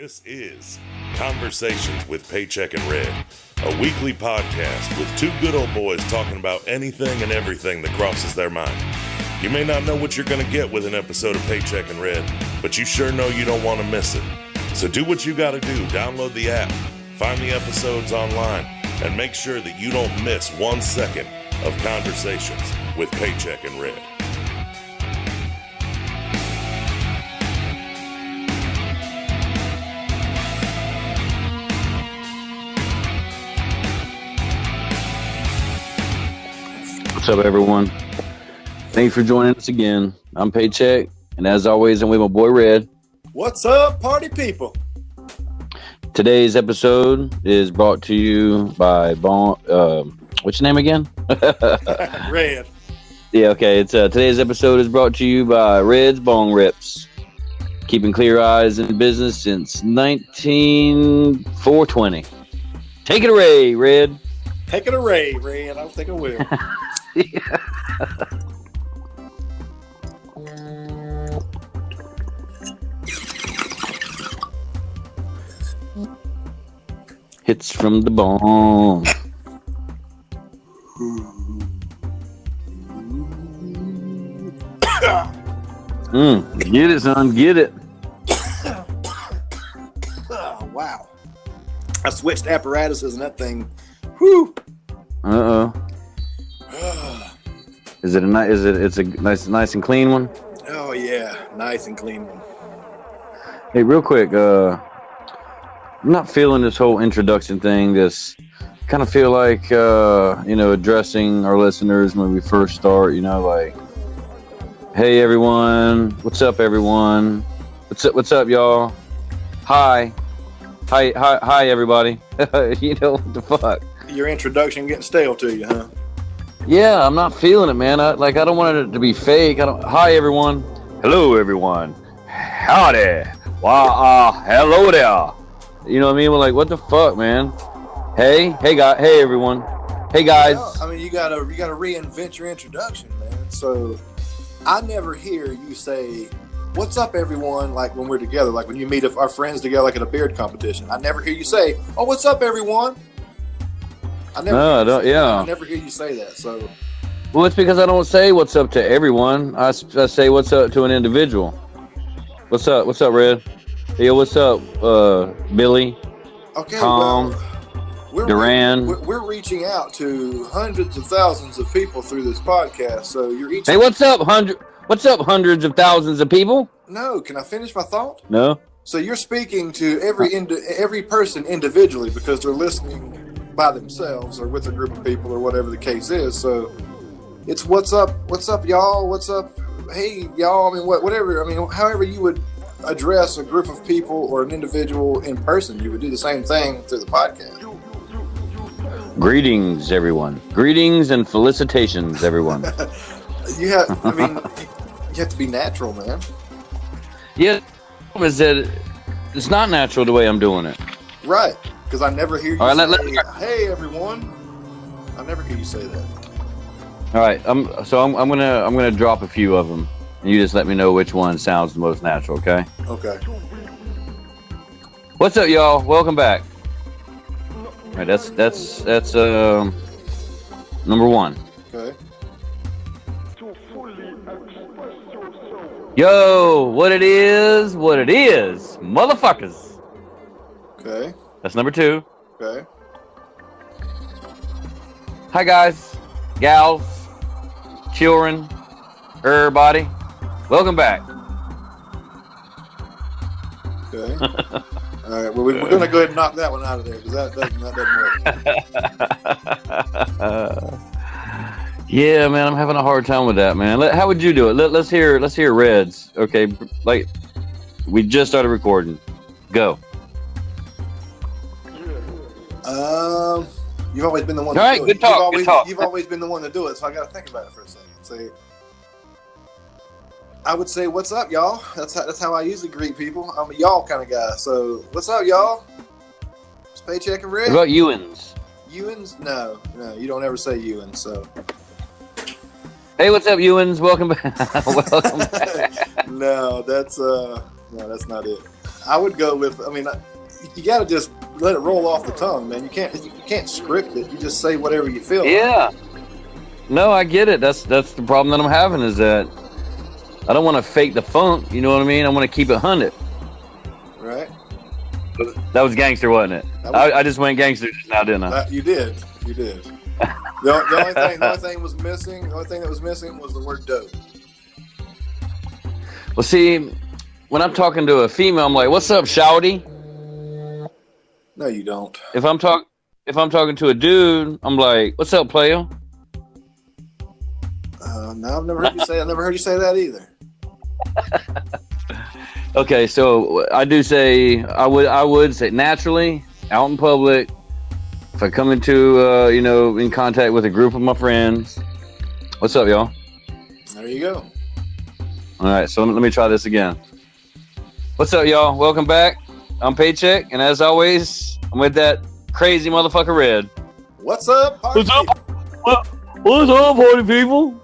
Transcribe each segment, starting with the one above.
This is Conversations with Paycheck and Red, a weekly podcast with two good old boys talking about anything and everything that crosses their mind. You may not know what you're going to get with an episode of Paycheck and Red, but you sure know you don't want to miss it. So do what you got to do. Download the app, find the episodes online, and make sure that you don't miss 1 second of Conversations with Paycheck and Red. What's up, everyone? Thanks for joining us again. I'm Paycheck, and as always, I'm with my boy Red. What's up, party people? Today's episode is brought to you by what's your name again? Red. Yeah, okay. It's today's episode is brought to you by Red's Bong Rips, keeping clear eyes in business since 420. Take it away, Red. Take it away, Red. I don't think I will. Hits from the bong. Get it, son. Get it. Oh, wow. I switched apparatuses and that thing. Whew. Is it a nice? It's a nice and clean one? Oh yeah, nice and clean one. Hey, real quick, I'm not feeling this whole introduction thing. Just kind of feel like addressing our listeners when we first start. Like, hey everyone, what's up everyone? What's up y'all? Hi everybody. What the fuck? Your introduction getting stale to you, huh? Yeah, I'm not feeling it, man. I don't want it to be fake. Hi everyone. Hello everyone. Howdy. Wow. Hello there. You know what I mean? We're like, what the fuck, man? Hey guys. Hey everyone. Hey guys. Well, I mean, you gotta reinvent your introduction, man. So I never hear you say, "What's up, everyone?" Like when we're together, like when you meet our friends together, like at a beard competition. I never hear you say, "Oh, what's up, everyone?" I never hear you say that. So, well, it's because I don't say what's up to everyone. I say what's up to an individual. What's up, Red? Hey, what's up, Billy? Okay, Tom, Duran. We're reaching out to hundreds of thousands of people through this podcast. So you're each. Hey, what's up, hundreds of thousands of people? No, can I finish my thought? No. So you're speaking to every person individually because they're listening by themselves or with a group of people or whatever the case is. So it's what's up y'all, what's up, hey y'all. I mean, whatever. I mean, however you would address a group of people or an individual in person, you would do the same thing through the podcast. Greetings, everyone. Greetings and felicitations, everyone. You have to be natural, man. Yeah, is that it's not natural the way I'm doing it. Right. Because I never hear you say, "Hey everyone." I never hear you say that. All right, I'm gonna drop a few of them, and you just let me know which one sounds the most natural. Okay. Okay. What's up, y'all? Welcome back. All right, that's number one. Okay. Yo, what it is, motherfuckers. Okay. That's number two. Okay. Hi guys, gals, children, everybody. Welcome back. Okay. All right. Well, we're going to go ahead and knock that one out of there because that doesn't work. Yeah, man, I'm having a hard time with that, man. How would you do it? Let's hear Red's. Okay, like we just started recording. Go. You've always been the one. All right, good talk. You've always been the one to do it, so I got to think about it for a second. I would say, "What's up, y'all?" That's how I usually greet people. I'm a y'all kind of guy. So, what's up, y'all? It's Paycheck and Red. What about Ewans? Ewans? No, you don't ever say Ewans. So, hey, what's up, Ewans? Welcome back. Welcome back. No, that's not it. I would go with. I mean, you got to just let it roll off the tongue, man. You can't script it. You just say whatever you feel. Yeah. No, I get it. That's the problem that I'm having is that I don't want to fake the funk. You know what I mean? I want to keep it 100. Right. That was gangster, wasn't it? I just went gangster just now, didn't I? You did. The only thing that was missing was the word dope. Well, see, when I'm talking to a female, I'm like, "What's up, shawty?" No, you don't. If I'm talking to a dude, I'm like, "What's up, player?" No, I've never heard you say. I never heard you say that either. Okay, so I do say I would say naturally out in public. If I come into in contact with a group of my friends, what's up, y'all? There you go. All right, so let me try this again. What's up, y'all? Welcome back. I'm Paycheck, and as always, I'm with that crazy motherfucker Red. What's up, party people? What's up, party people?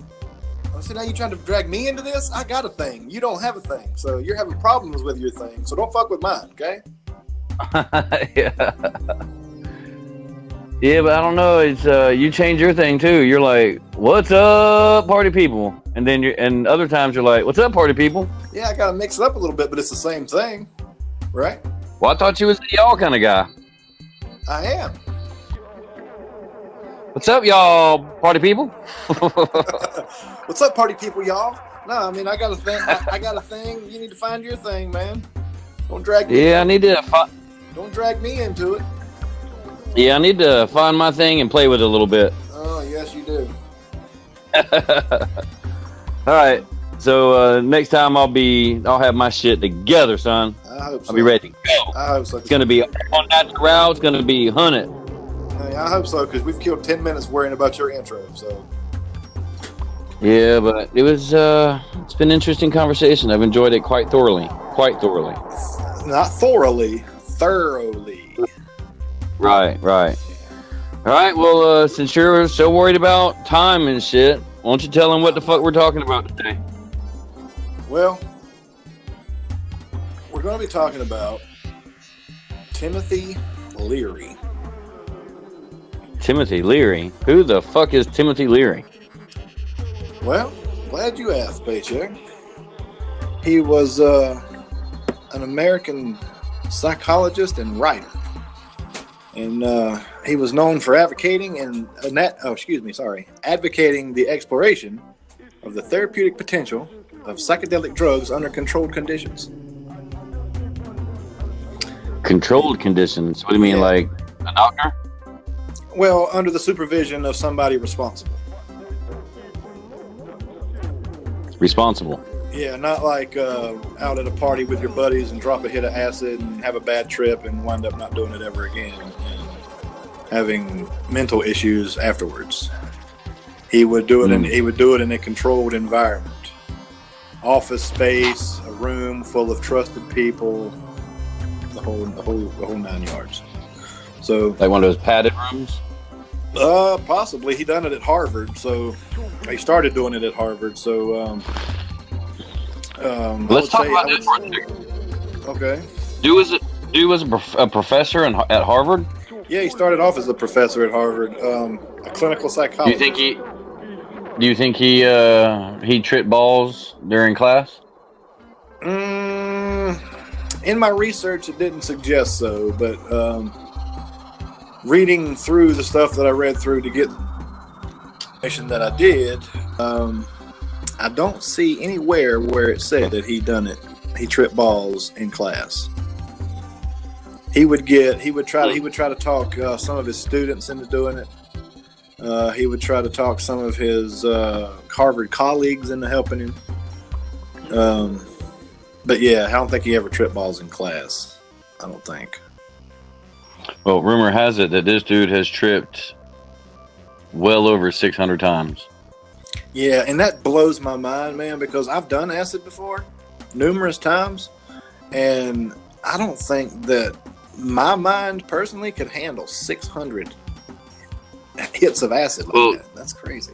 So now you trying to drag me into this? I got a thing. You don't have a thing, so you're having problems with your thing. So don't fuck with mine, okay? Yeah, but I don't know. It's you change your thing too. You're like, "What's up, party people?" And then and other times you're like, "What's up, party people?" Yeah, I gotta mix it up a little bit, but it's the same thing, right? Well, I thought you was the y'all kind of guy. I am. What's up, y'all, party people? What's up, party people, y'all? No, I mean I got a thing. I got a thing. You need to find your thing, man. Don't drag me. Yeah, I need to. Don't drag me into it. Yeah, I need to find my thing and play with it a little bit. Oh, yes, you do. All right. So next time I'll have my shit together, son. I hope so. I'll be ready to go. I hope so. It's gonna be on that route. It's gonna be 100. Hey, I hope so because we've killed 10 minutes worrying about your intro. So. Yeah, but it was. It's been an interesting conversation. I've enjoyed it quite thoroughly. Quite thoroughly. Not thoroughly. Thoroughly. Right. All right, well, since you're so worried about time and shit, why don't you tell them what the fuck we're talking about today? Well, we're going to be talking about Timothy Leary. Timothy Leary? Who the fuck is Timothy Leary? Well, glad you asked, Paycheck. He was an American psychologist and writer. And he was known for advocating the exploration of the therapeutic potential of psychedelic drugs under controlled conditions. Controlled conditions? What do you mean, like a doctor? Well, under the supervision of somebody responsible. Responsible? Yeah, not like out at a party with your buddies and drop a hit of acid and have a bad trip and wind up not doing it ever again and having mental issues afterwards. He would do it in a controlled environment. Office space, a room full of trusted people, the whole 9 yards. So like one of those padded rooms? Possibly. He done it at Harvard, so he started doing it at Harvard. So let's talk about that for a second. Okay. Dude was a professor at Harvard? Yeah, he started off as a professor at Harvard, a clinical psychologist. Do you think he tripped balls during class? In my research, it didn't suggest so, but reading through the stuff that I read through to get the information that I did, I don't see anywhere where it said that he tripped balls in class. He would try to talk some of his students into doing it. He would try to talk some of his Harvard colleagues into helping him. But yeah, I don't think he ever tripped balls in class. I don't think. Well, rumor has it that this dude has tripped well over 600 times. Yeah, and that blows my mind, man, because I've done acid before, numerous times, and I don't think that my mind personally could handle 600 hits of acid like that. That's crazy.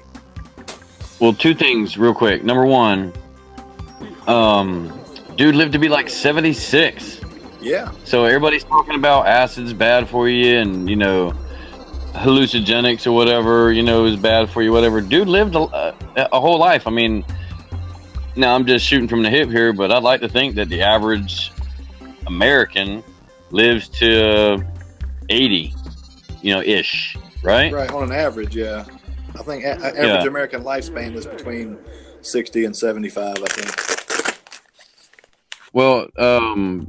Well, two things real quick. Number one, dude lived to be like 76. Yeah. So everybody's talking about acid's bad for you, and hallucinogenics or whatever, is bad for you. Whatever. Dude lived a whole life. I mean, now I'm just shooting from the hip here, but I'd like to think that the average American lives to 80, ish, right? Right, on an average, yeah. I think average American lifespan is between 60 and 75, I think. Well,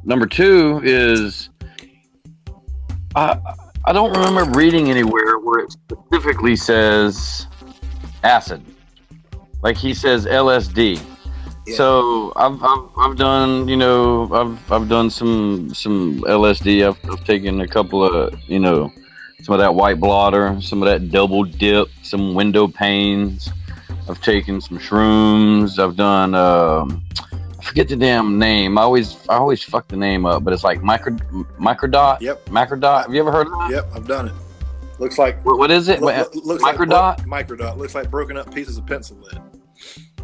number two is I don't remember reading anywhere where it specifically says acid. Like he says LSD. Yeah. So I've done I've done some LSD. I've taken a couple of some of that white blotter, some of that double dip, some window panes. I've taken some shrooms. I've done I forget the damn name. I always fuck the name up, but it's like microdot. Yep. Microdot. Have you ever heard of that? Yep, I've done it. Looks like what is it? Looks microdot. Like microdot. Looks like broken up pieces of pencil lead.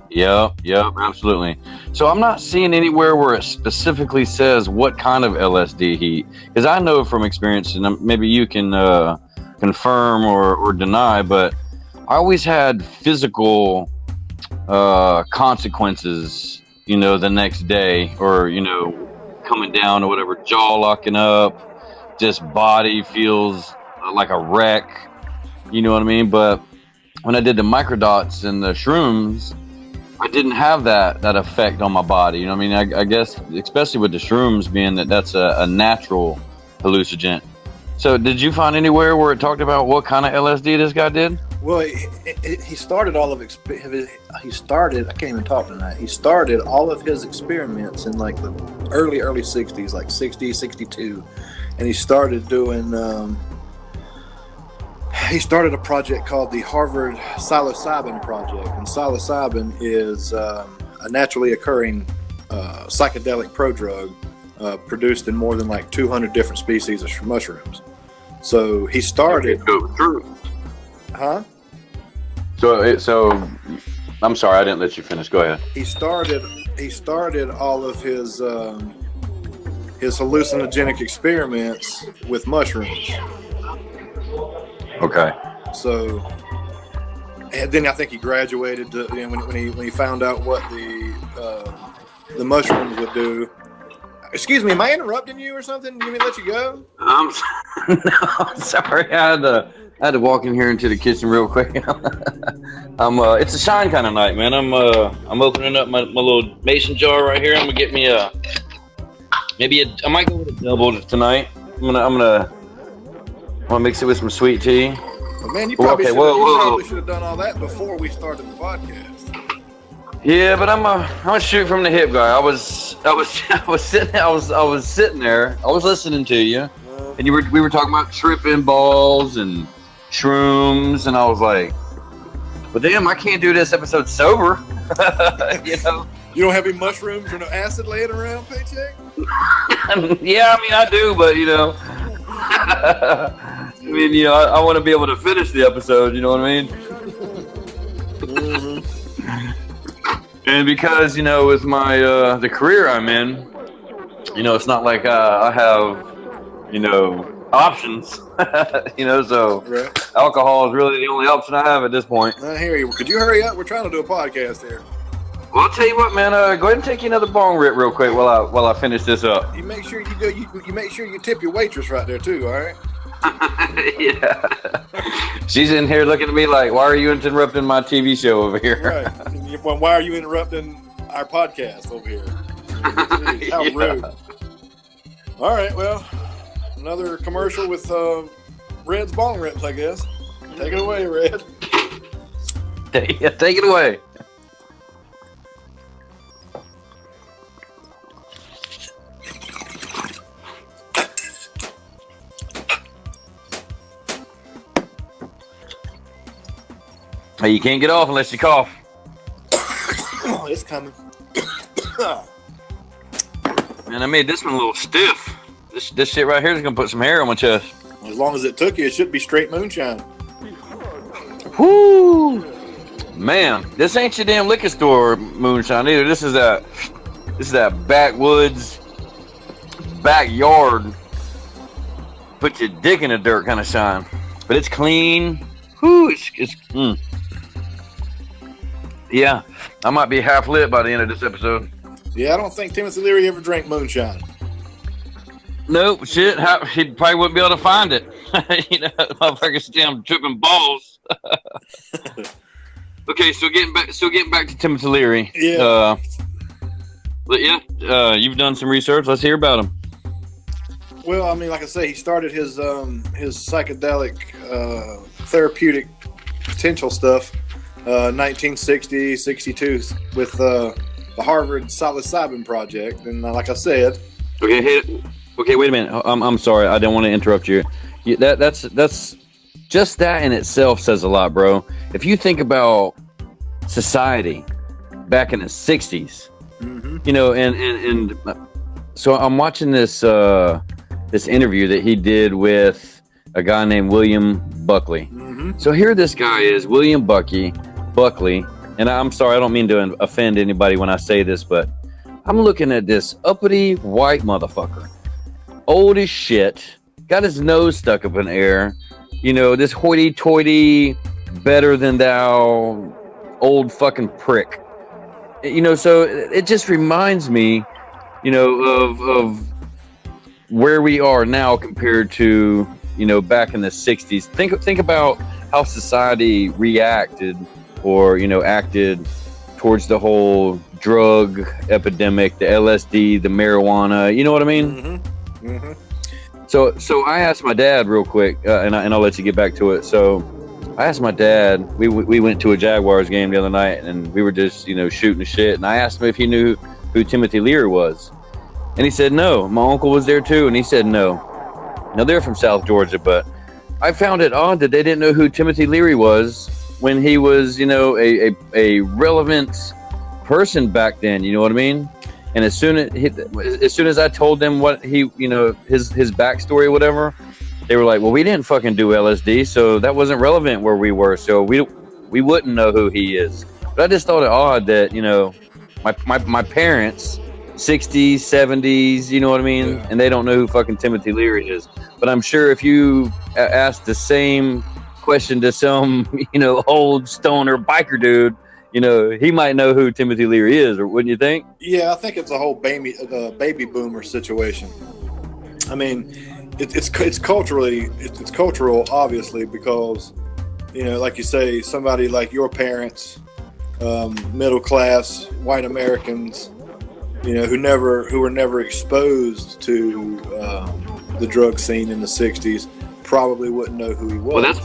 Yep, absolutely. So I'm not seeing anywhere where it specifically says what kind of LSD because I know from experience, and maybe you can confirm or deny, but I always had physical consequences, the next day, or coming down or whatever, jaw locking up, just body feels like a wreck, you know what I mean? But when I did the microdots and the shrooms, I didn't have that effect on my body. You know what I mean? I guess, especially with the shrooms being that's a natural hallucinogen. So did you find anywhere where it talked about what kind of LSD this guy did? Well, he started all of he started, I can't even talk tonight. He started all of his experiments in like the early 60s, like 60, 62. And he started doing, he started a project called the Harvard psilocybin project. And psilocybin is a naturally occurring psychedelic prodrug produced in more than like 200 different species of mushrooms. So he started... Huh? So I'm sorry, I didn't let you finish. Go ahead. He started all of his hallucinogenic experiments with mushrooms. Okay. So, and then I think he graduated to, when he found out what the mushrooms would do. Excuse me, am I interrupting you or something? You mean let you go? No, I'm sorry. I had to walk in here into the kitchen real quick. It's a shine kind of night, man. I'm opening up my little mason jar right here. I'm gonna get me I might go with a double tonight. I'm gonna mix it with some sweet tea. Well, man, you probably should have done all that before we started the podcast. Yeah, but I'm a shoot from the hip guy. I was sitting there. I was listening to you, and we were talking about tripping balls and shrooms, and I was like, "But damn, I can't do this episode sober." You don't have any mushrooms or no acid laying around, Paycheck? Yeah, I mean I do, but I want to be able to finish the episode. You know what I mean? Mm-hmm. And because, with my, the career I'm in, it's not like I have, options, so right. Alcohol is really the only option I have at this point. I hear you. Could you hurry up? We're trying to do a podcast here. Well, I'll tell you what, man, go ahead and take you another bong rip real quick while I finish this up. You make sure you make sure you tip your waitress right there too, all right? Yeah. She's in here looking at me like, why are you interrupting my TV show over here? Right. Well, why are you interrupting our podcast over here? How rude. All right, well, another commercial with Red's bong rips, I guess. Take it away, Red. Yeah, take it away. Hey, you can't get off unless you cough. Oh, it's coming. Man, I made this one a little stiff. This shit right here is gonna put some hair on my chest. As long as it took you, it should be straight moonshine. Whoo! Man, this ain't your damn liquor store moonshine either. This is that backwoods backyard, put your dick in the dirt kind of shine. But it's clean. Whew, Yeah, I might be half lit by the end of this episode. Yeah, I don't think Timothy Leary ever drank moonshine. Nope, shit. He probably wouldn't be able to find it. Motherfuckers still tripping balls. Okay, so getting back to Timothy Leary. Yeah. You've done some research. Let's hear about him. Well, I mean, like I say, he started his psychedelic therapeutic potential stuff 1960, 62 with the Harvard psilocybin project, and like I said. Okay, wait a minute. I'm sorry. I don't want to interrupt you. That's just that in itself says a lot, bro. If you think about society back in the 60s, and so I'm watching this interview that he did with a guy named William Buckley. Mm-hmm. So here this guy is, William Buckley, and I'm sorry, I don't mean to offend anybody when I say this, but I'm looking at this uppity white motherfucker, old as shit, got his nose stuck up in the air, this hoity-toity, better than thou, old fucking prick. So it just reminds me, of where we are now compared to, back in the 60s. Think about how society reacted or, acted towards the whole drug epidemic, the LSD, the marijuana, you know what I mean? Mm-hmm. Mm-hmm. So I asked my dad real quick, and I'll let you get back to it. So I asked my dad, we went to a Jaguars game the other night, and we were just, shooting the shit. And I asked him if he knew who Timothy Leary was. And he said no. My uncle was there too, and he said no. Now, they're from South Georgia, but I found it odd that they didn't know who Timothy Leary was when he was, a relevant person back then. You know what I mean? And as soon as I told them what he, his backstory or whatever, they were like, well, we didn't fucking do LSD, so that wasn't relevant where we were, so we wouldn't know who he is. But I just thought it odd that, my parents, 60s, 70s, you know what I mean? Yeah. And they don't know who fucking Timothy Leary is. But I'm sure if you asked the same question to some, old stoner biker dude, he might know who Timothy Leary is, or wouldn't you think? Yeah, I think it's a whole baby boomer situation. I mean, it's cultural, obviously, because like you say, somebody like your parents, middle class white Americans, who were never exposed to the drug scene in the 60s, probably wouldn't know who he was.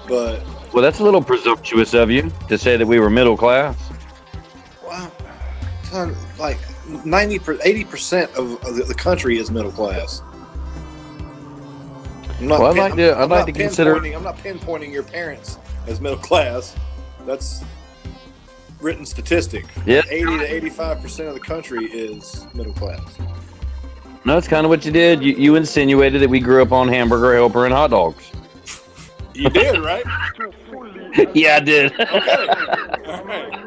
Well, that's a little presumptuous of you to say that we were middle class. Well, like 80% of the country is middle class. I'm not pinpointing your parents as middle class. That's written statistic. Yeah. 80 to 85% of the country is middle class. No, it's kind of what you did. You insinuated that we grew up on hamburger helper and hot dogs. You did, right? Yeah, I did. Okay. All right.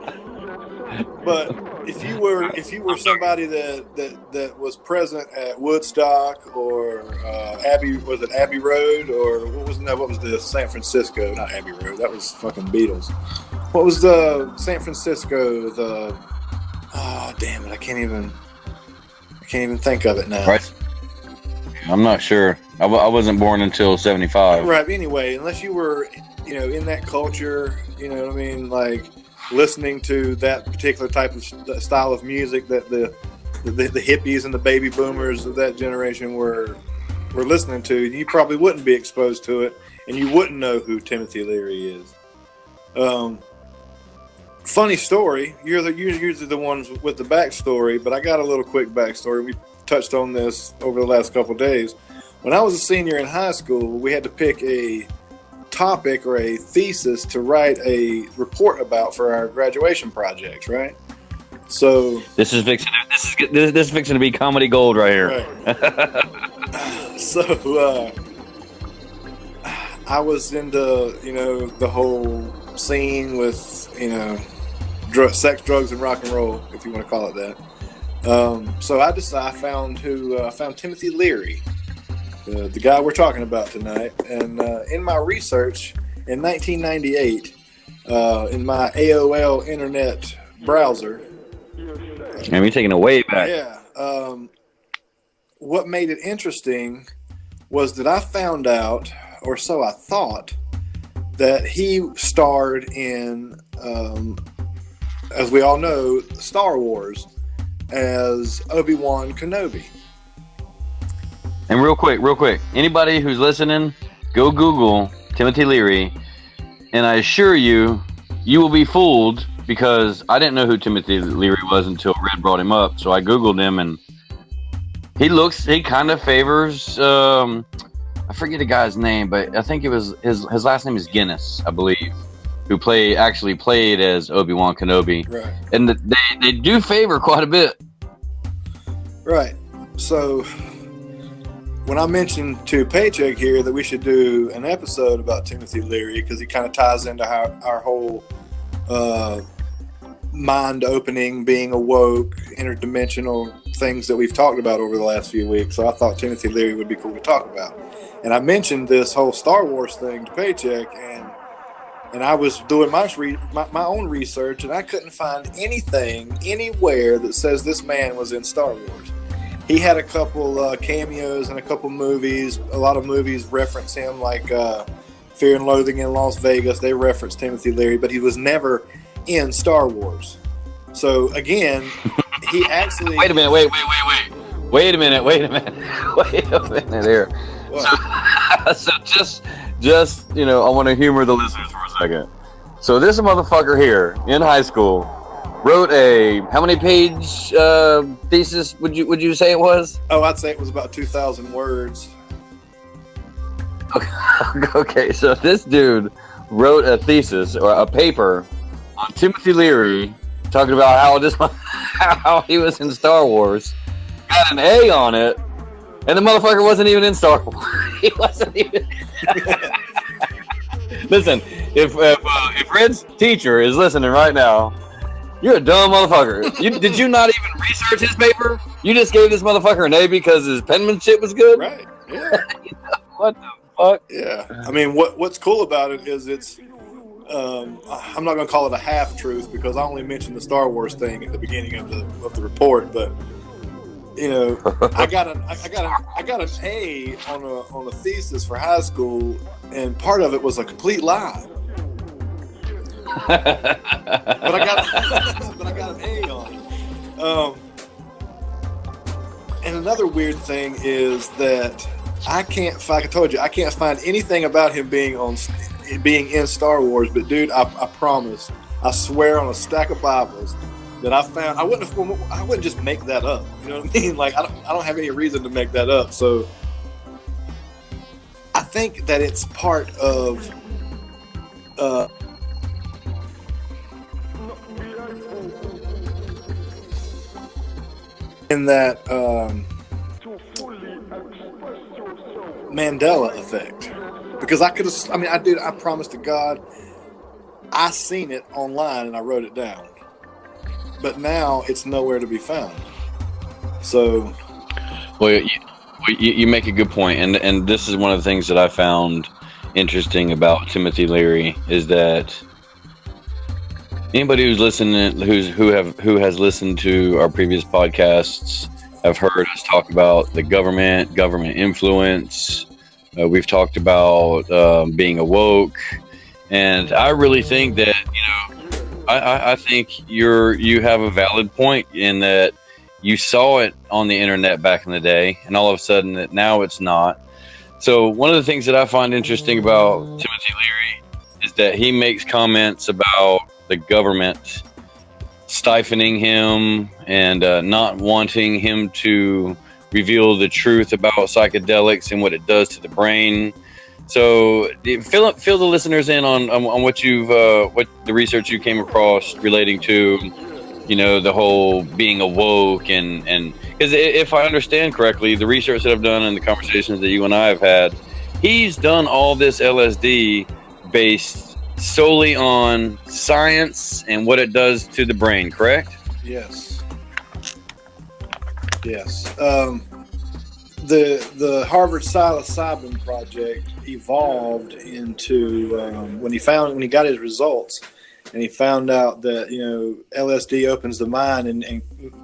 But if you were somebody that was present at Woodstock or Abbey Road, or what was the San Francisco? Not Abbey Road. That was fucking Beatles. What was the San Francisco? Damn it! I can't even think of it now. Right. I'm not sure. I wasn't born until 75. Right. Anyway, unless you were, in that culture, you know what I mean, like listening to that particular type of style of music that the hippies and the baby boomers of that generation were listening to, you probably wouldn't be exposed to it, and you wouldn't know who Timothy Leary is. Funny story. You're usually the ones with the backstory, but I got a little quick backstory. We touched on this over the last couple of days. When I was a senior in high school, we had to pick a topic or a thesis to write a report about for our graduation projects, right? So this is fixing to be comedy gold right here. Right. So I was into the whole scene with sex, drugs, and rock and roll, if you want to call it that. So I found Timothy Leary, the guy we're talking about tonight. And in my research in 1998, in my AOL internet browser. And you're taking it way back. Yeah. What made it interesting was that I found out, or so I thought, that he starred in, as we all know, Star Wars as Obi-Wan Kenobi. And real quick, anybody who's listening, go Google Timothy Leary, and I assure you, you will be fooled, because I didn't know who Timothy Leary was until Red brought him up. So I Googled him, and he kind of favors, I forget the guy's name, but I think it was his last name is Guinness, I believe, who actually played as Obi-Wan Kenobi. Right. And they do favor quite a bit. Right. So when I mentioned to Paycheck here that we should do an episode about Timothy Leary, because he kind of ties into our whole mind-opening, being awoke, interdimensional things that we've talked about over the last few weeks. So I thought Timothy Leary would be cool to talk about. And I mentioned this whole Star Wars thing to Paycheck, and I was doing my own research, and I couldn't find anything anywhere that says this man was in Star Wars. He had a couple cameos in a couple movies. A lot of movies reference him, like Fear and Loathing in Las Vegas. They reference Timothy Leary, but he was never in Star Wars. So again, he actually... Wait a minute here. So just I want to humor the listeners for a second. So this motherfucker here in high school wrote a how many page thesis would you say it was? Oh, I'd say it was about 2,000 words. Okay, so this dude wrote a thesis or a paper on Timothy Leary, talking about how he was in Star Wars, got an A on it, and the motherfucker wasn't even in Star Wars. He wasn't even. Listen, if Red's teacher is listening right now, you're a dumb motherfucker. Did you not even research his paper? You just gave this motherfucker an A because his penmanship was good? Right. Yeah. What the fuck? Yeah. I mean, what's cool about it is it's. I'm not going to call it a half truth because I only mentioned the Star Wars thing at the beginning of the report, but I got an A on a thesis for high school, and part of it was a complete lie. but I got an A on it. And another weird thing is that I told you I can't find anything about him being in Star Wars. But dude, I promise, I swear on a stack of Bibles that I found. I wouldn't just make that up. You know what I mean? Like I don't have any reason to make that up. So I think that it's part of. In that Mandela effect, because I promise to God, I seen it online and I wrote it down, but now it's nowhere to be found. So, well, you make a good point, and this is one of the things that I found interesting about Timothy Leary is that anybody who's listening, who has listened to our previous podcasts, have heard us talk about the government influence. We've talked about being awoke, and I really think that I think you have a valid point in that you saw it on the internet back in the day, and all of a sudden that now it's not. So one of the things that I find interesting about Timothy Leary is that he makes comments about the government stifling him and not wanting him to reveal the truth about psychedelics and what it does to the brain. So fill the listeners in on what what the research you came across relating to, the whole being awoke and because if I understand correctly, the research that I've done and the conversations that you and I have had, he's done all this LSD based solely on science and what it does to the brain, correct? Yes. Yes. The Harvard psilocybin project evolved into when he got his results, and he found out that LSD opens the mind and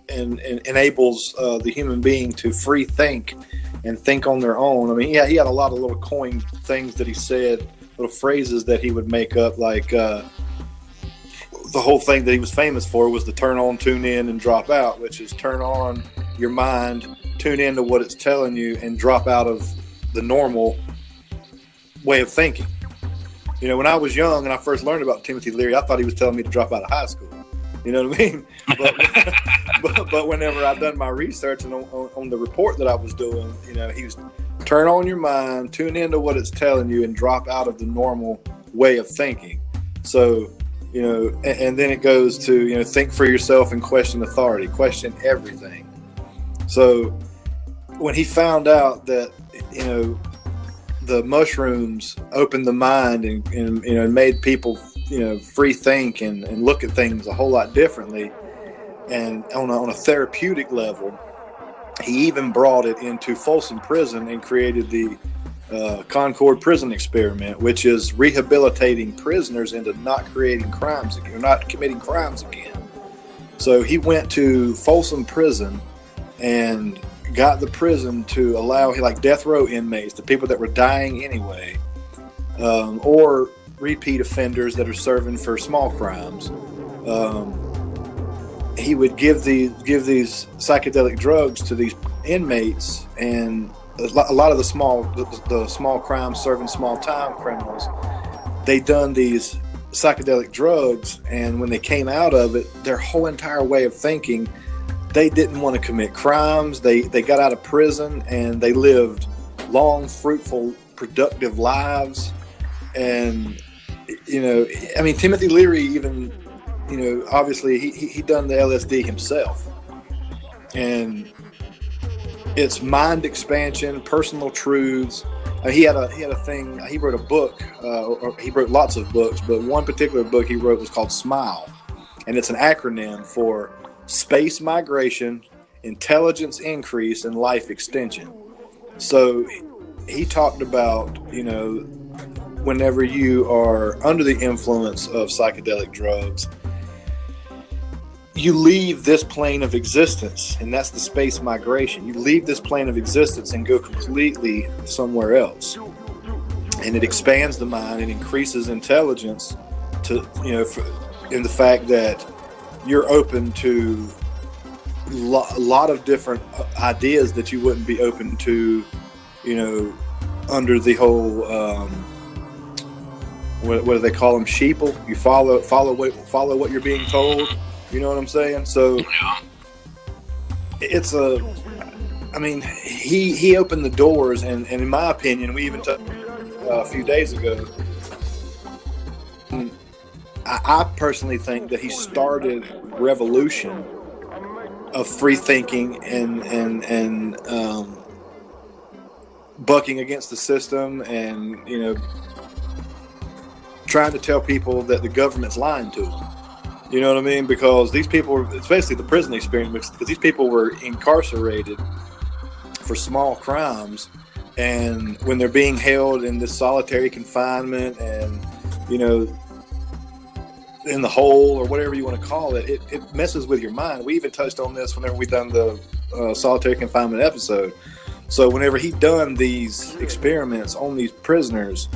enables the human being to free think and think on their own. I mean, he had a lot of little coined things that he said, little phrases that he would make up, like the whole thing that he was famous for was the turn on, tune in, and drop out, which is turn on your mind, tune into what it's telling you, and drop out of the normal way of thinking. When I was young and I first learned about Timothy Leary, I thought he was telling me to drop out of high school. You know what I mean? But whenever I've done my research and on the report that I was doing, he was turn on your mind, tune into what it's telling you, and drop out of the normal way of thinking. So, and then it goes to, think for yourself and question authority, question everything. So when he found out that, the mushrooms opened the mind and made people, free think and look at things a whole lot differently, and on a therapeutic level, he even brought it into Folsom Prison and created the Concord Prison Experiment, which is rehabilitating prisoners into not committing crimes again. So he went to Folsom Prison and got the prison to allow, like, death row inmates, the people that were dying anyway, or repeat offenders that are serving for small crimes. He would give these psychedelic drugs to these inmates, and a lot of the small crimes serving small time criminals, they done these psychedelic drugs, and when they came out of it, their whole entire way of thinking, they didn't want to commit crimes. They got out of prison and they lived long, fruitful, productive lives. And Timothy Leary even, obviously he done the LSD himself, and it's mind expansion, personal truths. He had a thing. He wrote a book, or he wrote lots of books, but one particular book he wrote was called SMILE, and it's an acronym for space migration, intelligence increase, and life extension. So he talked about, whenever you are under the influence of psychedelic drugs, you leave this plane of existence, and that's the space migration. You leave this plane of existence and go completely somewhere else. And it expands the mind and increases intelligence to, in the fact that you're open to a lot of different ideas that you wouldn't be open to, under the whole, what do they call them? Sheeple. You follow what you're being told. You know what I'm saying? So it's he opened the doors, and in my opinion, we even talked a few days ago, I personally think that he started a revolution of free thinking and bucking against the system, and trying to tell people that the government's lying to them. You know what I mean? Because these people, especially the prison experience, because these people were incarcerated for small crimes, and when they're being held in this solitary confinement and in the hole or whatever you want to call it, it messes with your mind. We even touched on this whenever we done the solitary confinement episode. So whenever he done these experiments on these prisoners,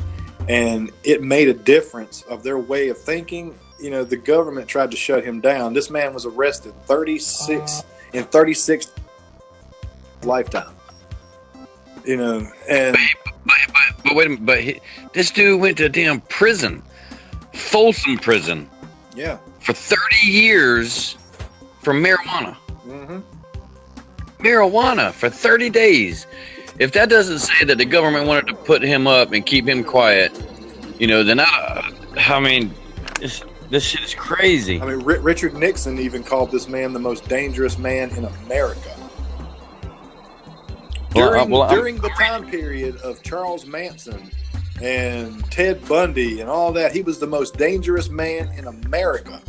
and it made a difference of their way of thinking, the government tried to shut him down. This man was arrested 36 lifetime. And but wait a minute, this dude went to damn prison, Folsom Prison. Yeah. For 30 years for marijuana. Mm-hmm. Marijuana for 30 days. If that doesn't say that the government wanted to put him up and keep him quiet, then this shit is crazy. Richard Nixon even called this man the most dangerous man in America. During the time period of Charles Manson and Ted Bundy and all that, he was the most dangerous man in America.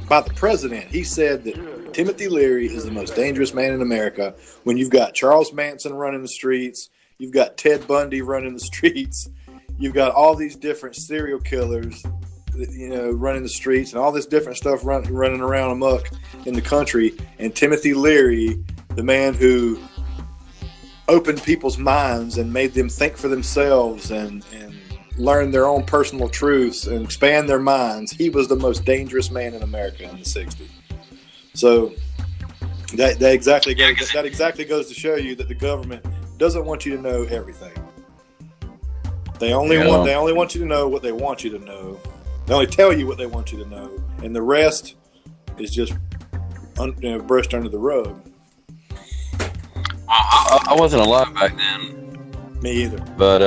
by the president. He said that Timothy Leary is the most dangerous man in America. When you've got Charles Manson running the streets, you've got Ted Bundy running the streets, you've got all these different serial killers, running the streets, and all this different stuff running around amok in the country. And Timothy Leary, the man who opened people's minds and made them think for themselves and learn their own personal truths and expand their minds, he was the most dangerous man in America in the 60s. So that exactly goes to show you that the government doesn't want you to know everything. They only want you to know what they want you to know. They only tell you what they want you to know, and the rest is just brushed under the rug. I wasn't alive back then. Me either. But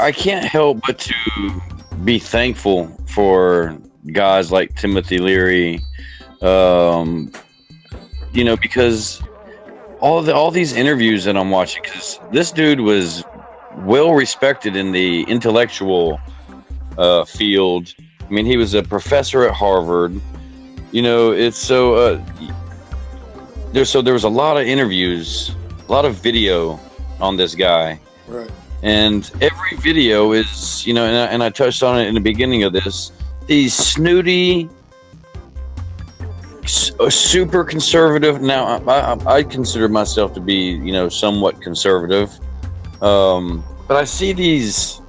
I can't help but to be thankful for guys like Timothy Leary, because all these interviews that I'm watching, because this dude was well respected in the intellectual field. I mean, he was a professor at Harvard. It's so there was a lot of interviews, a lot of video on this guy. Right. And every video is, and I touched on it in the beginning of this, these snooty, super conservative. Now, I consider myself to be, somewhat conservative. But I see these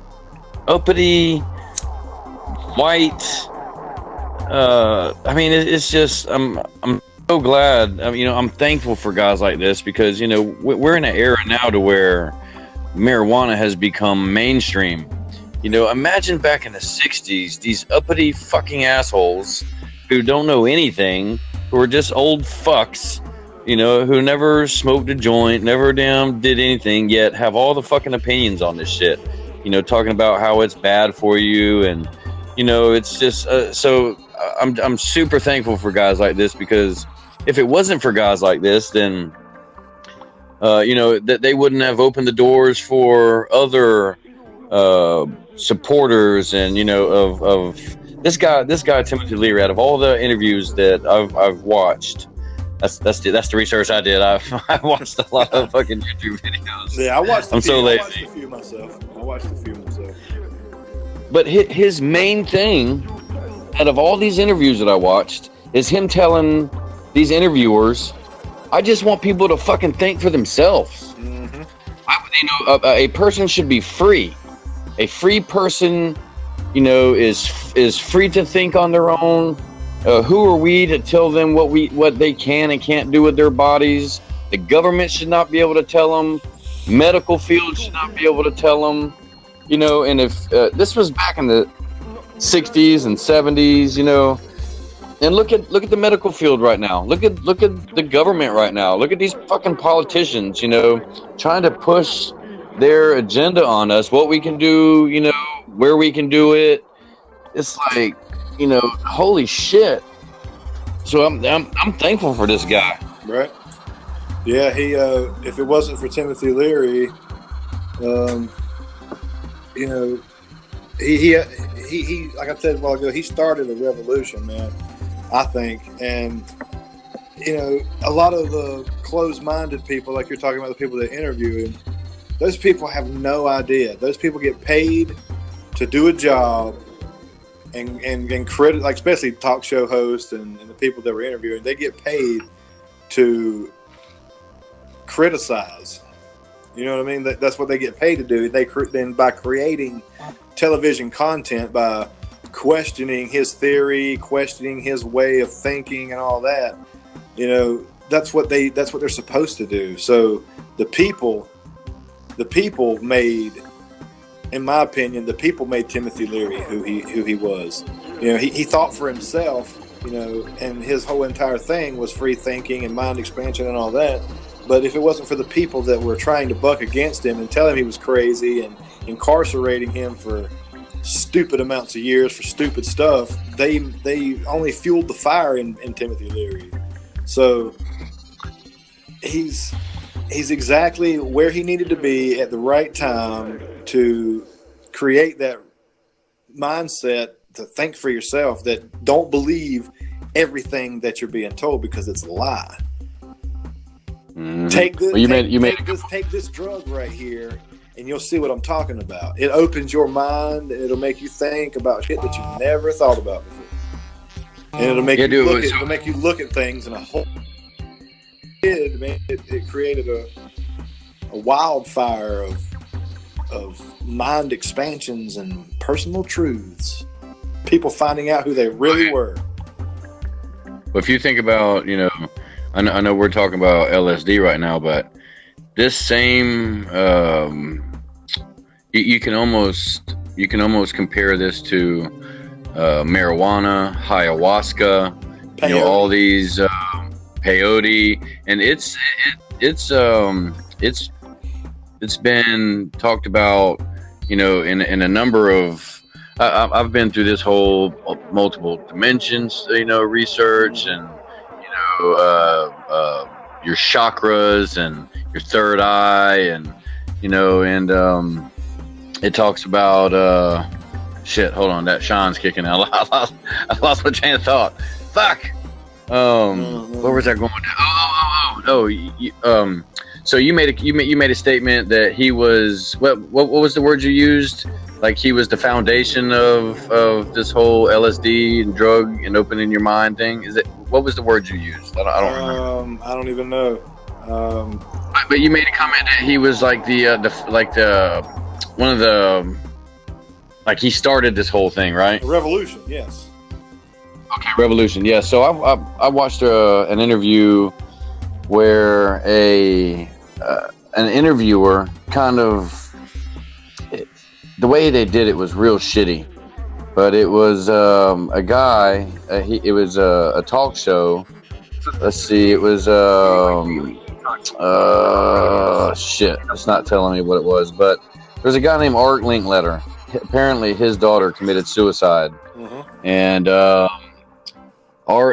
uppity, white, it's just, I'm so glad. I'm thankful for guys like this because, we're in an era now to where marijuana has become mainstream. Imagine back in the 60s, these uppity fucking assholes who don't know anything, who are just old fucks, who never smoked a joint, never damn did anything, yet have all the fucking opinions on this shit. Talking about how it's bad for you, and it's just so. I'm super thankful for guys like this, because if it wasn't for guys like this, then that they wouldn't have opened the doors for other supporters, and of this guy Timothy Leary. Out of all the interviews that I've watched, that's the research I did. I watched a lot of fucking YouTube videos. Yeah, I watched a few myself. But his main thing, out of all these interviews that I watched, is him telling these interviewers, I just want people to fucking think for themselves. Mm-hmm. A person should be free. A free person, is free to think on their own. Who are we to tell them what they can and can't do with their bodies? The government should not be able to tell them. Medical field should not be able to tell them. And if this was back in the 60s and 70s, and look at the medical field right now. Look at the government right now. Look at these fucking politicians, trying to push their agenda on us. What we can do, where we can do it. It's like, holy shit. So I'm thankful for this guy. Right. Yeah. He if it wasn't for Timothy Leary, he like I said a while ago, he started a revolution, man. I think, and a lot of the closed-minded people, like you're talking about, the people that interview him, those people have no idea. Those people get paid to do a job, and credit, like especially talk show hosts and the people that were interviewing, they get paid to criticize. You know what I mean? That's what they get paid to do. Then by creating television content, by questioning his theory, questioning his way of thinking, and all that, that's what they're supposed to do. So the people made, in my opinion, made Timothy Leary who he was. He thought for himself, and his whole entire thing was free thinking and mind expansion and all that. But if it wasn't for the people that were trying to buck against him and tell him he was crazy and incarcerating him for stupid amounts of years for stupid stuff, they only fueled the fire in Timothy Leary. So he's exactly where he needed to be at the right time to create that mindset to think for yourself, that don't believe everything that you're being told because it's a lie. Mm-hmm. Take this drug right here, and you'll see what I'm talking about. It opens your mind, and it'll make you think about shit that you never thought about before. And it'll make it'll make you look at things in a whole. It created a wildfire of mind expansions and personal truths. People finding out who they really were. Well, if you think about, I know we're talking about LSD right now, but this same, you can almost compare this to marijuana, ayahuasca, peyote. All these peyote, and it's been talked about, in a number of. I've been through this whole multiple dimensions, research, and your chakras and your third eye, and it talks about hold on, that Sean's kicking out. I lost my train of thought. Fuck. Where was that going? So you made a statement that he was what was the word you used? Like he was the foundation of this whole LSD and drug and opening your mind thing. What was the word you used? I don't remember. I don't even know. But you made a comment that he was like he started this whole thing, right? Revolution, yes. Okay, revolution, yeah. So I watched an interview where an interviewer kind of. The way they did it was real shitty, but it was a guy. It was a talk show. Let's see. It was It's not telling me what it was, but there's a guy named Art Linkletter. Apparently, his daughter committed suicide, and Art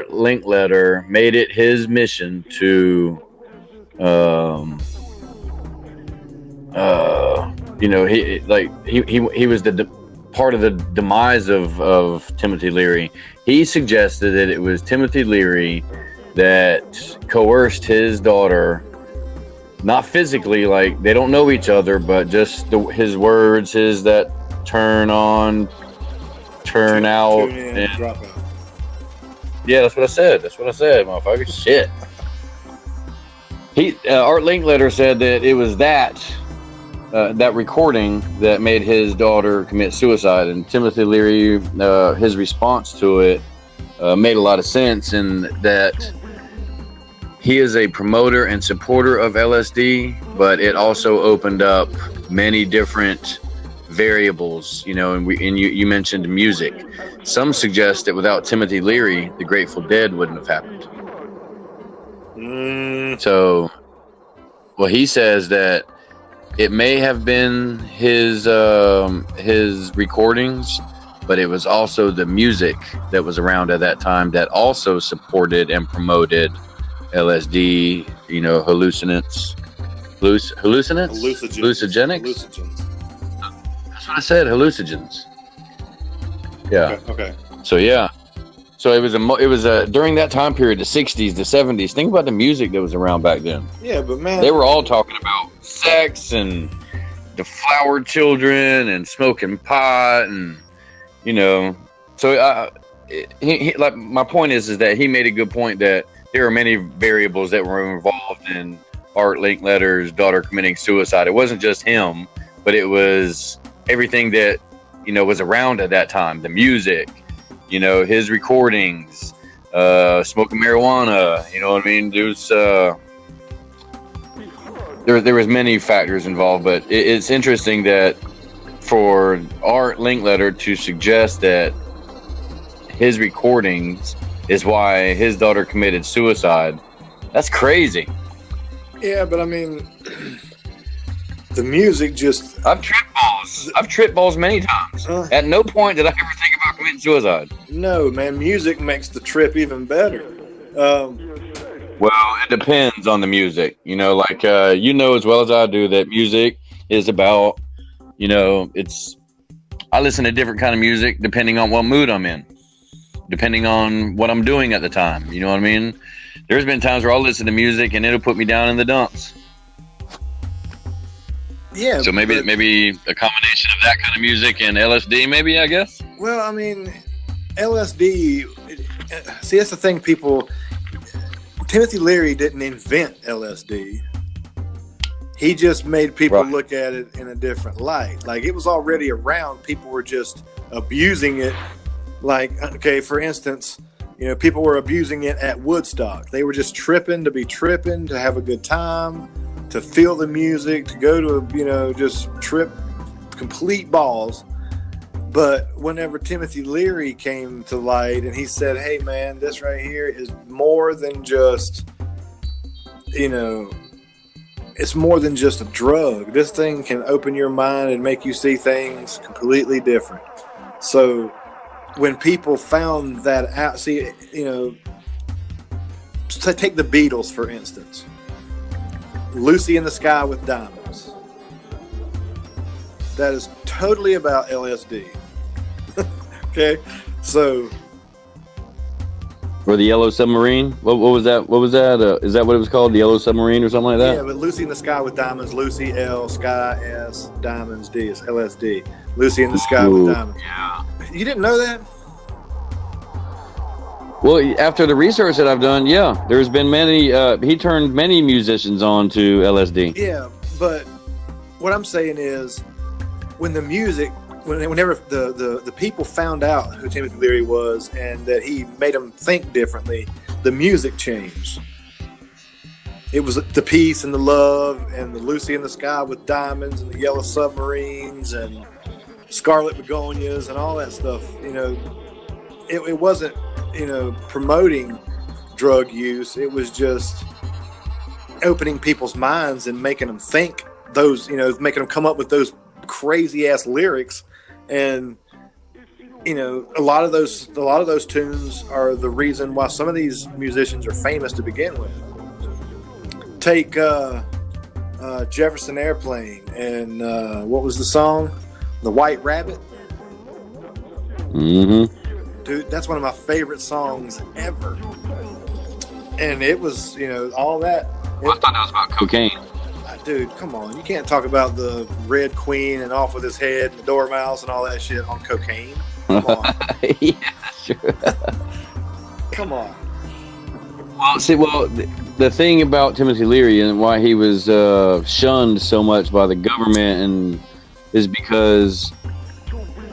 Linkletter made it his mission to. He was the part of the demise of Timothy Leary. He suggested that it was Timothy Leary that coerced his daughter, not physically, like they don't know each other, but just his words, that turn on, turn out, Tune in, drop out. Yeah, that's what I said, motherfucker. Shit. Art Linkletter said that it was that recording that made his daughter commit suicide, and Timothy Leary, his response to it made a lot of sense, in that he is a promoter and supporter of LSD, but it also opened up many different variables, and you mentioned music. Some suggest that without Timothy Leary, the Grateful Dead wouldn't have happened. So, well, he says that it may have been his recordings, but it was also the music that was around at that time that also supported and promoted LSD, hallucinogenics. That's what I said, hallucinogens. Yeah. Okay. So yeah. So it was during that time period, the 60s, the 70s. Think about the music that was around back then. Yeah, but man, they were all talking about sex and the flower children and smoking pot, and So like my point is that he made a good point that there are many variables that were involved in Art Linkletter's daughter committing suicide. It wasn't just him, but it was everything that was around at that time. The music. His recordings, smoking marijuana, what I mean? There was many factors involved, but it's interesting that for Art Linkletter to suggest that his recordings is why his daughter committed suicide, that's crazy. Yeah, but I mean, the music just... I've tripped balls many times. At no point did I ever think about committing suicide. No, man, music makes the trip even better. Well, it depends on the music. Like, as well as I do that music is about, it's... I listen to different kind of music depending on what mood I'm in, depending on what I'm doing at the time. You know what I mean? There's been times where I'll listen to music and it'll put me down in the dumps. Yeah. So maybe a combination of that kind of music and LSD, maybe, I guess. Well, I mean, LSD. See, that's the thing. Timothy Leary didn't invent LSD. He just made people look at it in a different light. Like, it was already around. People were just abusing it. Like, okay, for instance, people were abusing it at Woodstock. They were just tripping to be tripping, to have a good time, to feel the music, to go to, just trip complete balls. But whenever Timothy Leary came to light and he said, hey, man, this right here is more than just, it's more than just a drug. This thing can open your mind and make you see things completely different. So when people found that out, take the Beatles, for instance. Lucy in the Sky with Diamonds. That is totally about LSD. Okay, so. Or the Yellow Submarine? What was that? What was that? Is that what it was called? The Yellow Submarine or something like that? Yeah, but Lucy in the Sky with Diamonds. Lucy, L, Sky, S, Diamonds, D. It's LSD. Lucy in the Sky with Diamonds. Yeah. You didn't know that? Well, after the research that I've done, yeah, there's been many. He turned many musicians on to LSD. Yeah, but what I'm saying is, whenever the people found out who Timothy Leary was and that he made them think differently, the music changed. It was the peace and the love and the Lucy in the Sky with Diamonds and the Yellow Submarines and Scarlet Begonias and all that stuff. It wasn't, promoting drug use. It was just opening people's minds and making them think making them come up with those crazy ass lyrics. And a lot of those tunes are the reason why some of these musicians are famous to begin with. Take Jefferson Airplane and what was the song? The White Rabbit. Mm-hmm. Dude, that's one of my favorite songs ever. And it was, all that. I thought that was about cocaine. Dude, come on. You can't talk about the Red Queen and Off With His Head and the Dormouse and all that shit on cocaine. Come on. Yeah, sure. Come on. Well, the thing about Timothy Leary and why he was shunned so much by the government is because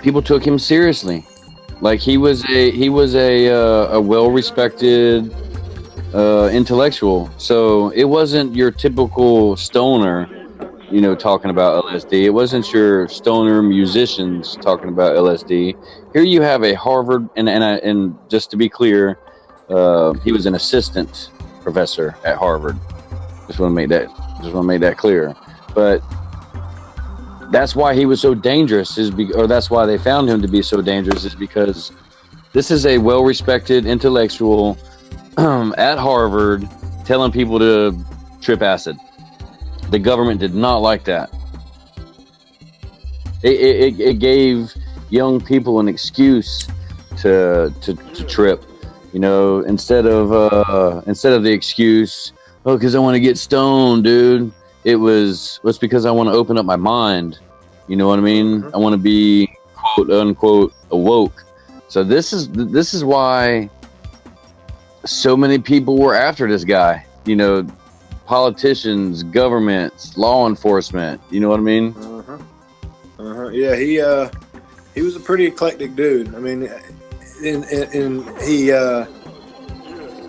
people took him seriously. Like, he was a well-respected intellectual. So it wasn't your typical stoner, talking about LSD. It wasn't your stoner musicians talking about LSD. Here you have a Harvard, and just to be clear, he was an assistant professor at Harvard. Just want to make that clear. But that's why he was so dangerous, or that's why they found him to be so dangerous, is because this is a well-respected intellectual at Harvard telling people to trip acid. The government did not like that. It gave young people an excuse to trip, instead of the excuse, because I want to get stoned, dude. It's because I want to open up my mind. You know what I mean? I want to be quote unquote awoke. So this is why so many people were after this guy. Politicians, governments, law enforcement. You know what I mean? Yeah, he was a pretty eclectic dude. I mean,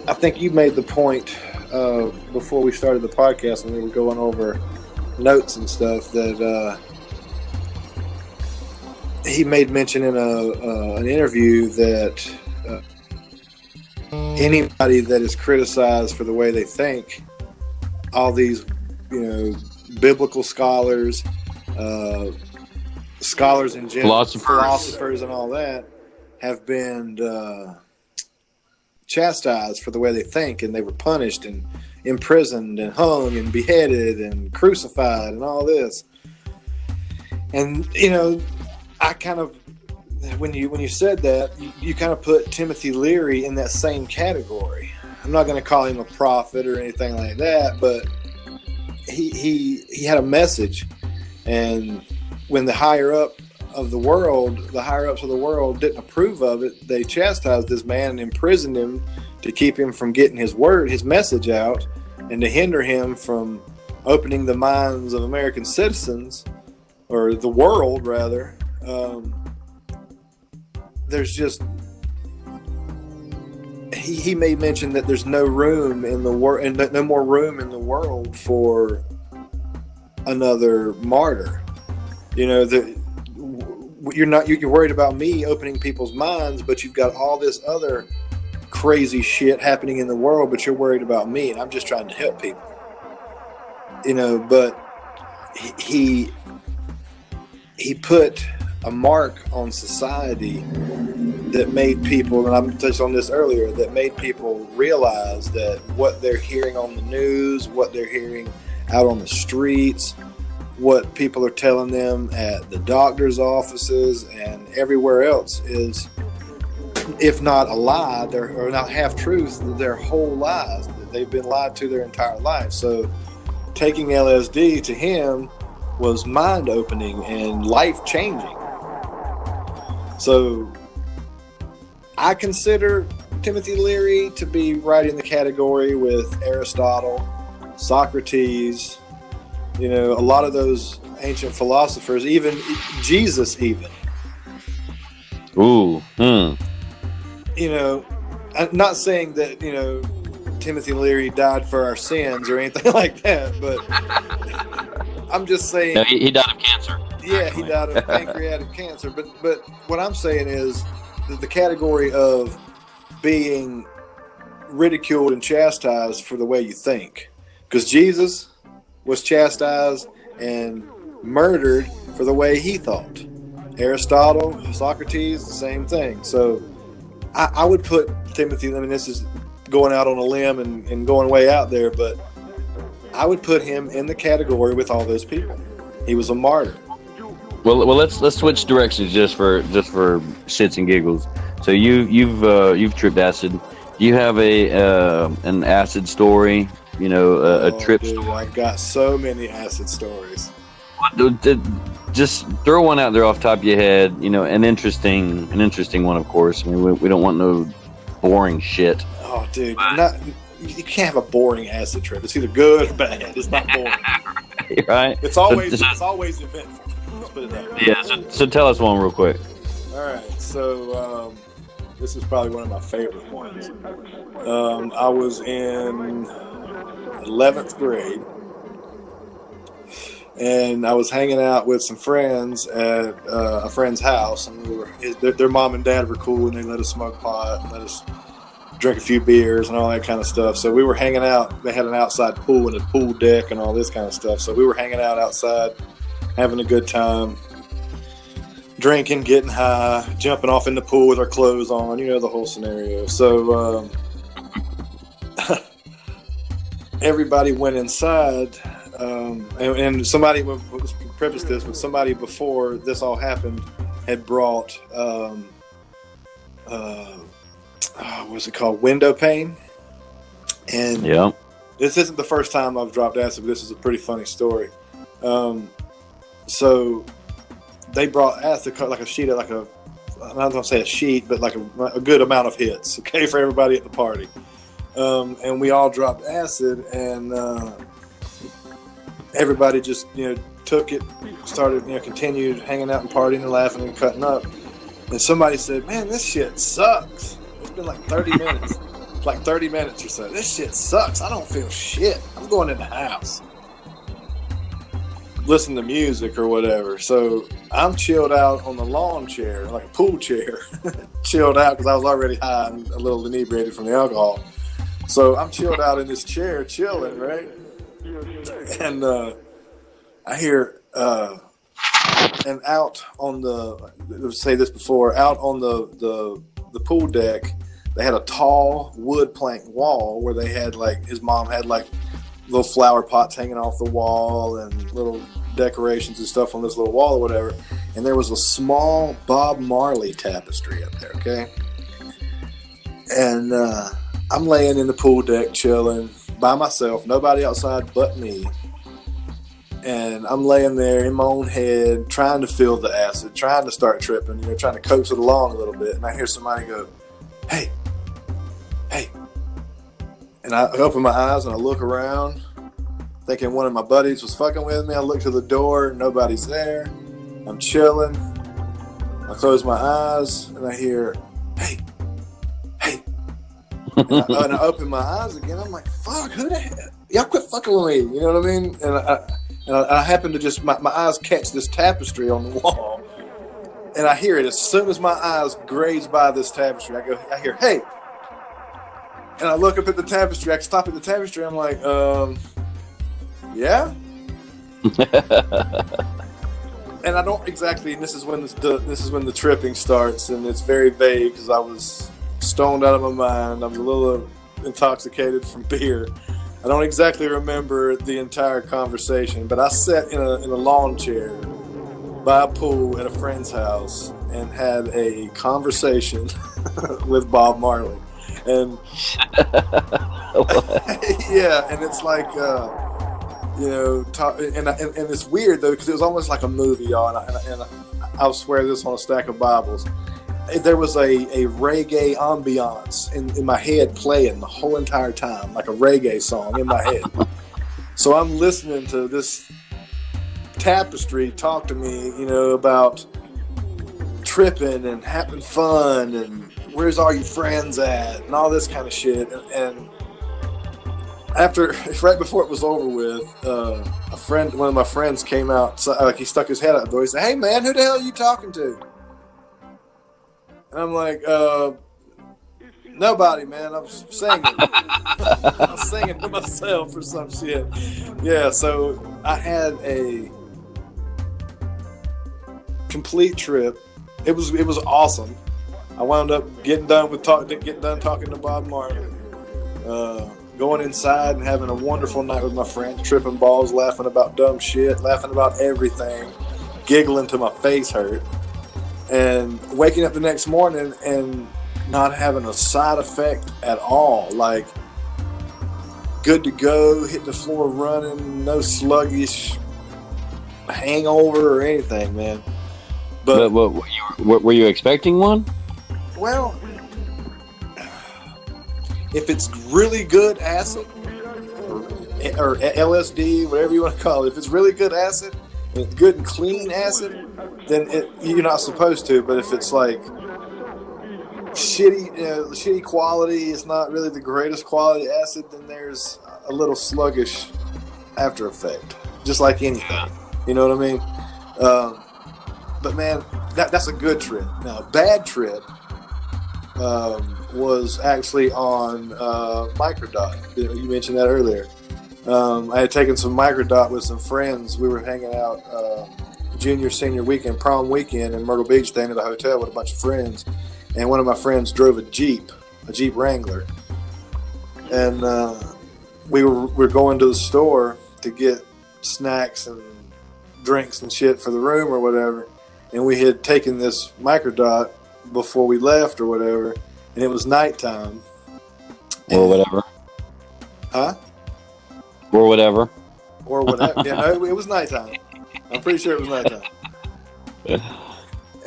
I think you made the point before we started the podcast when we were going over notes and stuff that he made mention in an interview that anybody that is criticized for the way they think, all these biblical scholars, scholars in general, philosophers and all that, have been chastised for the way they think, and they were punished and imprisoned and hung and beheaded and crucified and all this. And I kind of, when you said that, you kind of put Timothy Leary in that same category. I'm not going to call him a prophet or anything like that, but he had a message, and when the higher-ups of the world didn't approve of it, they chastised this man and imprisoned him to keep him from getting his message out, and to hinder him from opening the minds of American citizens, or the world rather. There's just, he made mention that there's no room in the world, and no more room in the world for another martyr. You know, you're worried about me opening people's minds, but you've got all this other crazy shit happening in the world, but you're worried about me, and I'm just trying to help people. You know, but he put a mark on society that made people, and I touched on this earlier, that made people realize that what they're hearing on the news, what they're hearing out on the streets, what people are telling them at the doctor's offices and everywhere else is, if not a lie, or not half truth, they're whole lies. They've been lied to their entire life. So taking LSD to him was mind opening and life changing. So I consider Timothy Leary to be right in the category with Aristotle, Socrates, you know, a lot of those ancient philosophers, even Jesus even. Ooh. You know, I'm not saying that, you know, Timothy Leary died for our sins or anything like that, but I'm just saying. No, he died of cancer. Yeah, he died of pancreatic cancer. But what I'm saying is the category of being ridiculed and chastised for the way you think. Because Jesus was chastised and murdered for the way he thought. Aristotle, Socrates, the same thing. So I would put Timothy, I mean, this is going out on a limb and going way out there, but I would put him in the category with all those people. He was a martyr. Well, let's switch directions just for shits and giggles. So you've tripped acid. Do you have an acid story? You know, a trip story? I've got so many acid stories. Just throw one out there off the top of your head. You know, an interesting one, of course. I mean, we don't want no boring shit. Oh, dude, you can't have a boring acid trip. It's either good or bad. It's not boring. Right? It's always eventful. Let's put it that way. Yeah. So tell us one real quick. All right. So this is probably one of my favorite ones. I was in 11th grade, and I was hanging out with some friends at a friend's house, and their mom and dad were cool, and they let us smoke pot, and let us drink a few beers and all that kind of stuff. So we were hanging out. They had an outside pool and a pool deck and all this kind of stuff. So we were hanging out outside, having a good time, drinking, getting high, jumping off in the pool with our clothes on, you know, the whole scenario. So everybody went inside, and somebody, let's preface this, but somebody before this all happened had brought what's it called? Window pane. And yeah, this isn't the first time I've dropped acid, but this is a pretty funny story. So they brought acid, like a sheet of, I'm not going to say a sheet, but like a good amount of hits, okay, for everybody at the party. And we all dropped acid, and everybody just, you know, took it, started, you know, continued hanging out and partying and laughing and cutting up. And somebody said, "Man, this shit sucks." It's been like 30 minutes. Like 30 minutes or so. This shit sucks. I don't feel shit. I'm going in the house. Listen to music or whatever. So I'm chilled out on the lawn chair, like a pool chair. Chilled out because I was already high and a little inebriated from the alcohol. So I'm chilled out in this chair, chilling, right? And I hear, and out on let's say this before, out on the pool deck, they had a tall wood plank wall where they had, like, his mom had like little flower pots hanging off the wall and little decorations and stuff on this little wall or whatever. and there was a small Bob Marley tapestry up there, okay? And I'm laying in the pool deck chilling by myself, nobody outside but me. And I'm laying there in my own head, trying to feel the acid, trying to start tripping, trying to coax it along a little bit. And I hear somebody go, hey. And I open my eyes and I look around, thinking one of my buddies was fucking with me. I look to the door, nobody's there. I'm chilling. I close my eyes and I hear, hey. And I open my eyes again. I'm like, fuck, who the hell? Y'all quit fucking with me. You know what I mean? And I happen to just, my eyes catch this tapestry on the wall. And I hear it as soon as my eyes graze by this tapestry. I hear, hey. And I look up at the tapestry. I stop at the tapestry. I'm like, yeah? And I don't exactly, and this is when the tripping starts, and it's very vague because I was stoned out of my mind. I was a little intoxicated from beer. I don't exactly remember the entire conversation, but I sat in a lawn chair by a pool at a friend's house and had a conversation with Bob Marley. And yeah, and it's like, and it's weird though, because it was almost like a movie, y'all, and I'll swear this on a stack of Bibles. There was a reggae ambiance in my head playing the whole entire time, like a reggae song in my head. So I'm listening to this tapestry talk to me, about tripping and having fun and where's all your friends at and all this kind of shit. And right before it was over with, one of my friends came out, like he stuck his head out the door. He said, "Hey man, who the hell are you talking to?" And I'm like, nobody, man. I'm singing. I'm singing to myself or some shit. Yeah, so I had a complete trip. It was awesome. I wound up getting done talking to Bob Marley, going inside and having a wonderful night with my friends, tripping balls, laughing about dumb shit, laughing about everything, giggling till my face hurt. And waking up the next morning and not having a side effect at all. Like, good to go, hit the floor running, no sluggish hangover or anything, man. But were you expecting one? Well, if it's really good acid, or LSD, whatever you want to call it, if it's really good acid, and it's good and clean acid, then you're not supposed to. But if it's like shitty quality, it's not really the greatest quality acid, then there's a little sluggish after effect, just like anything. You know what I mean? But man, that's a good trip. Now, a bad trip was actually on Microdot. You mentioned that earlier. I had taken some Microdot with some friends. We were hanging out junior, senior weekend, prom weekend in Myrtle Beach, staying at a hotel with a bunch of friends. And one of my friends drove a Jeep Wrangler. And we were going to the store to get snacks and drinks and shit for the room or whatever. And we had taken this Microdot before we left or whatever. And it was nighttime. Or whatever. Huh? Or whatever. Or whatever. Yeah, no, it was nighttime. I'm pretty sure it was nighttime.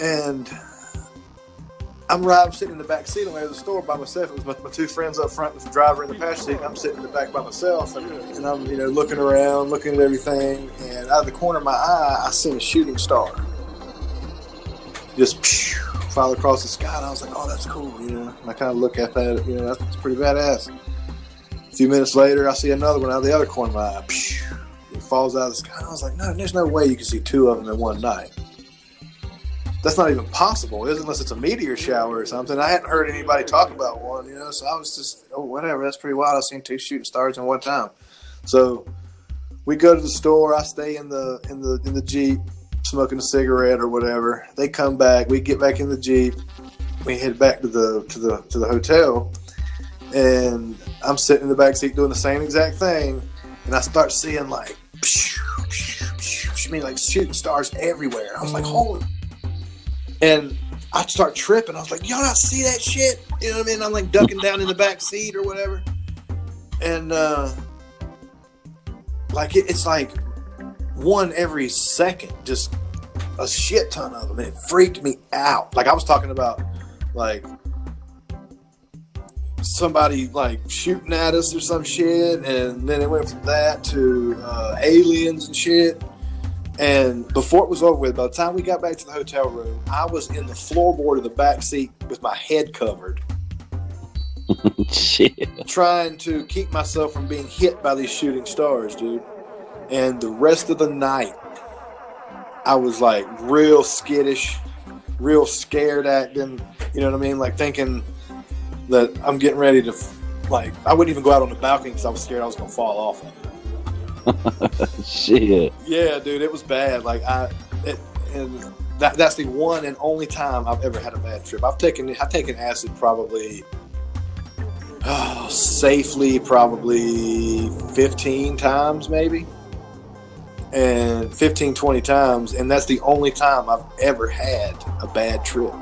And I'm sitting in the back seat on the way to the store by myself. It was my two friends up front, the driver in the passenger seat, and I'm sitting in the back by myself. And I'm, looking around, looking at everything. And out of the corner of my eye, I seen a shooting star. Just fly across the sky. And I was like, oh, that's cool, And I kind of look at that, that's pretty badass. A few minutes later, I see another one out of the other corner of my eye. It falls out of the sky. I was like, no, there's no way you can see two of them in one night. That's not even possible, unless it's a meteor shower or something. I hadn't heard anybody talk about one, so I was just, whatever, that's pretty wild. I've seen two shooting stars in one time. So we go to the store. I stay in the Jeep, smoking a cigarette or whatever. They come back. We get back in the Jeep. We head back to the hotel. And I'm sitting in the back seat doing the same exact thing, and I start seeing like like shooting stars everywhere. And I was like, holy. And I start tripping. I was like, y'all not see that shit? You know what I mean? I'm like ducking down in the back seat or whatever. And like it's like one every second, just a shit ton of them. And it freaked me out. Like I was talking about like somebody like shooting at us or some shit. And then it went from that to aliens and shit. And before it was over with, by the time we got back to the hotel room, I was in the floorboard of the back seat with my head covered. Shit. Trying to keep myself from being hit by these shooting stars, dude. And the rest of the night, I was like real skittish, real scared acting, you know what I mean? Like thinking that I'm getting ready to, like, I wouldn't even go out on the balcony because I was scared I was going to fall off. Shit. Yeah, dude, it was bad. Like that's the one and only time I've ever had a bad trip. I've taken acid probably safely probably 15 times maybe. And 15, 20 times, and that's the only time I've ever had a bad trip.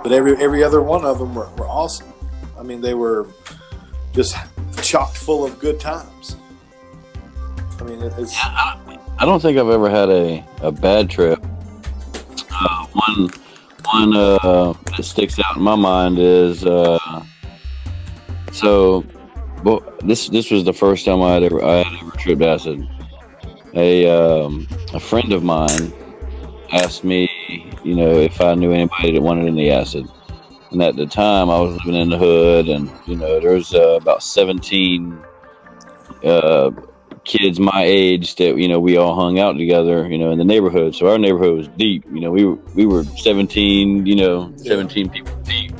But every other one of them were awesome. I mean, they were just chock full of good times. I mean, it's. I don't think I've ever had a bad trip. One that sticks out in my mind is so. Well, this was the first time I had ever tripped acid. A friend of mine asked me, you know, if I knew anybody that wanted any acid. And at the time, I was living in the hood, and you know, there's about 17 kids my age that, you know, we all hung out together, you know, in the neighborhood. So our neighborhood was deep. You know, we were 17, you know, 17 people deep.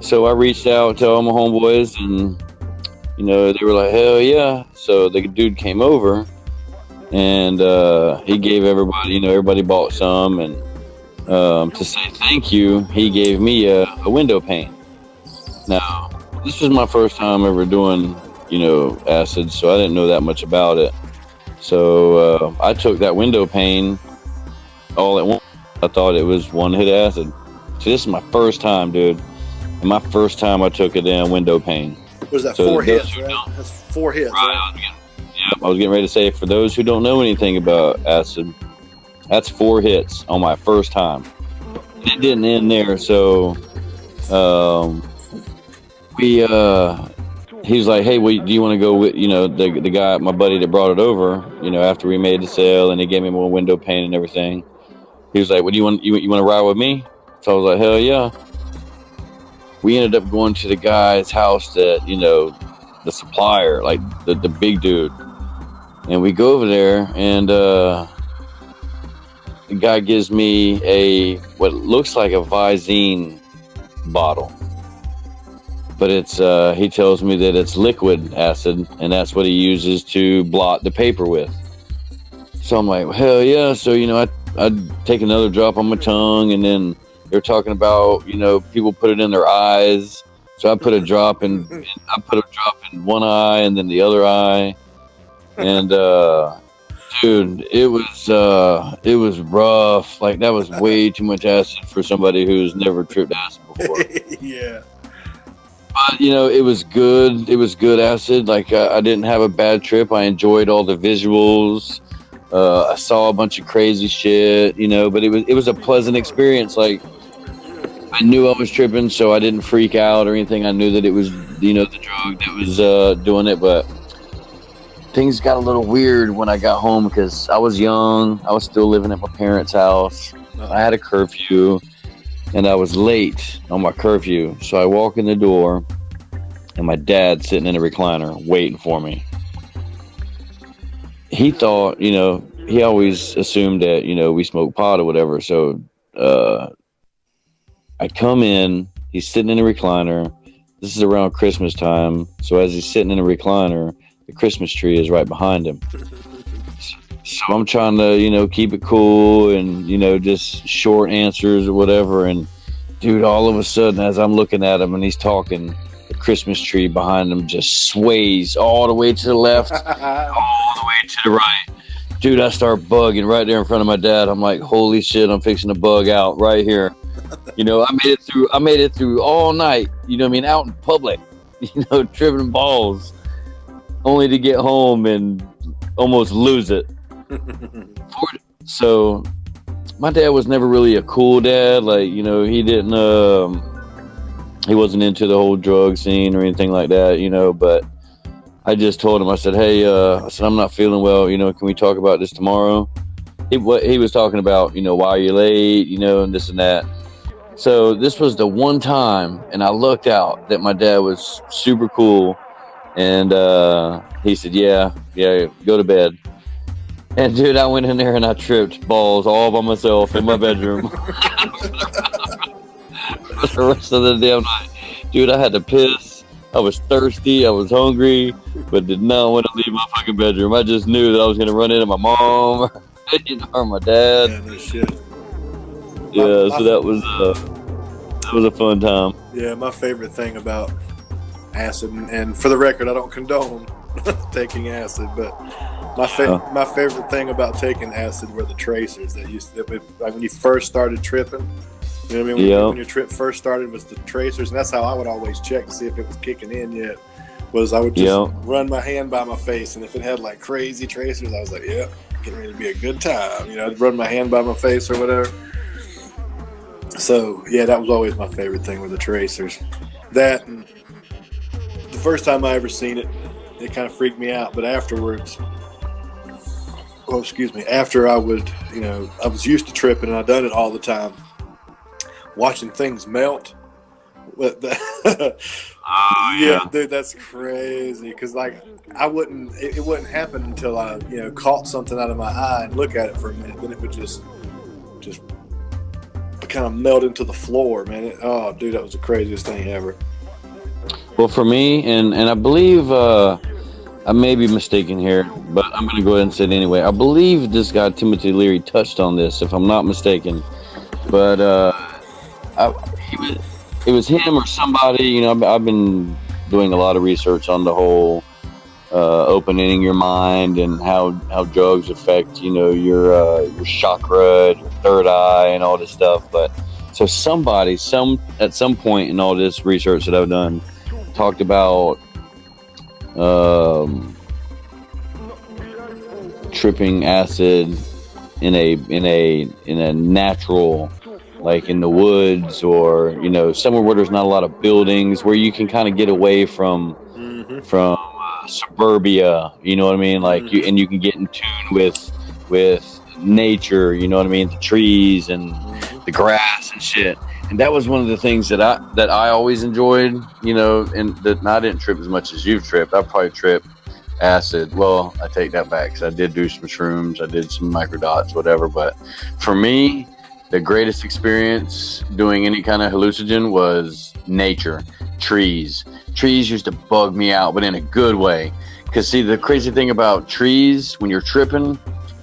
So I reached out to all my homeboys, and you know, they were like, hell yeah. So the dude came over, and he gave everybody, you know, everybody bought some, and to say thank you, he gave me a window pane. Now, this was my first time ever doing, you know, acid, so I didn't know that much about it. So I took that window pane all at once. I thought it was one hit acid. So this is my first time, dude. And my first time I took a damn window pane. Was that 4 hits, right? That's 4 hits, right? I was getting ready to say, for those who don't know anything about acid, that's 4 hits on my first time. It didn't end there, so he was like, hey, do you want to go with, you know, the guy, my buddy that brought it over, you know, after we made the sale, and he gave me more window pane and everything. He was like, what do you want to ride with me? So I was like, hell yeah. We ended up going to the guy's house that, you know, the supplier, like the big dude. And we go over there, and the guy gives me what looks like a Visine bottle. But it's he tells me that it's liquid acid, and that's what he uses to blot the paper with. So I'm like, well, hell yeah. So, you know, I'd take another drop on my tongue, and then they're talking about, you know, people put it in their eyes. So I put a drop in one eye and then the other eye. And dude, it was rough. Like, that was way too much acid for somebody who's never tripped acid before. Yeah. But, you know, it was good. It was good acid. Like, I didn't have a bad trip. I enjoyed all the visuals. I saw a bunch of crazy shit, you know, but it was a pleasant experience. Like, I knew I was tripping, so I didn't freak out or anything. I knew that it was, you know, the drug that was doing it, but things got a little weird when I got home because I was young. I was still living at my parents' house. I had a curfew, and I was late on my curfew. So I walk in the door, and my dad's sitting in a recliner waiting for me. He thought, you know, he always assumed that, you know, we smoke pot or whatever. So I come in, he's sitting in a recliner. This is around Christmas time. So as he's sitting in a recliner, the Christmas tree is right behind him. So I'm trying to, you know, keep it cool and, you know, just short answers or whatever. And dude, all of a sudden, as I'm looking at him and he's talking, the Christmas tree behind him just sways all the way to the left, all the way to the right. Dude, I start bugging right there in front of my dad. I'm like, holy shit, I'm fixing to bug out right here. You know, I made it through all night, you know what I mean, out in public, you know, tripping balls, only to get home and almost lose it. So my dad was never really a cool dad. Like, you know, he wasn't into the whole drug scene or anything like that, you know, but I just told him, I said, hey, I'm not feeling well, you know, can we talk about this tomorrow? He was talking about, you know, why are you late, you know, and this and that. So this was the one time, and I looked out, that my dad was super cool, and he said, yeah, go to bed. And dude, I went in there and I tripped balls all by myself in my bedroom. For the rest of the damn night. Dude, I had to piss. I was thirsty. I was hungry, but did not want to leave my fucking bedroom. I just knew that I was going to run into my mom or my dad. Yeah, no shit. Yeah, so that was a fun time. Yeah, my favorite thing about acid, and for the record, I don't condone taking acid, but my favorite thing about taking acid were the tracers that like when you first started tripping. You know what I mean? When your trip first started, was the tracers, and that's how I would always check to see if it was kicking in yet. Was I would just run my hand by my face, and if it had like crazy tracers, I was like, "Yeah, getting ready to be a good time." You know, I'd run my hand by my face or whatever. So yeah, that was always my favorite thing with the tracers. That, and the first time I ever seen it, it kind of freaked me out. But afterwards, after I would, you know, I was used to tripping, and I done it all the time. Watching things melt. Yeah, dude, that's crazy. Because like it wouldn't happen until I, you know, caught something out of my eye and look at it for a minute. Then it would just kind of melt into the floor, man. Dude, that was the craziest thing ever. Well, for me, and I believe I may be mistaken here, but I'm going to go ahead and say it anyway. I believe this guy Timothy Leary touched on this, if I'm not mistaken. But it was him or somebody. You know, I've been doing a lot of research on the whole opening your mind and how drugs affect, you know, your chakra, your third eye, and all this stuff. But so somebody at some point in all this research that I've done talked about tripping acid in a natural, like in the woods, or, you know, somewhere where there's not a lot of buildings, where you can kind of get away from suburbia, you know what I mean, like you can get in tune with nature, you know what I mean, the trees and the grass and shit. And that was one of the things that I always enjoyed, you know, and that I didn't trip as much as you've tripped. I probably tripped acid. Well, I take that back, because I did do some shrooms, I did some microdots, whatever. But for me, the greatest experience doing any kind of hallucinogen was nature, trees. Trees used to bug me out, but in a good way. Because see, the crazy thing about trees when you're tripping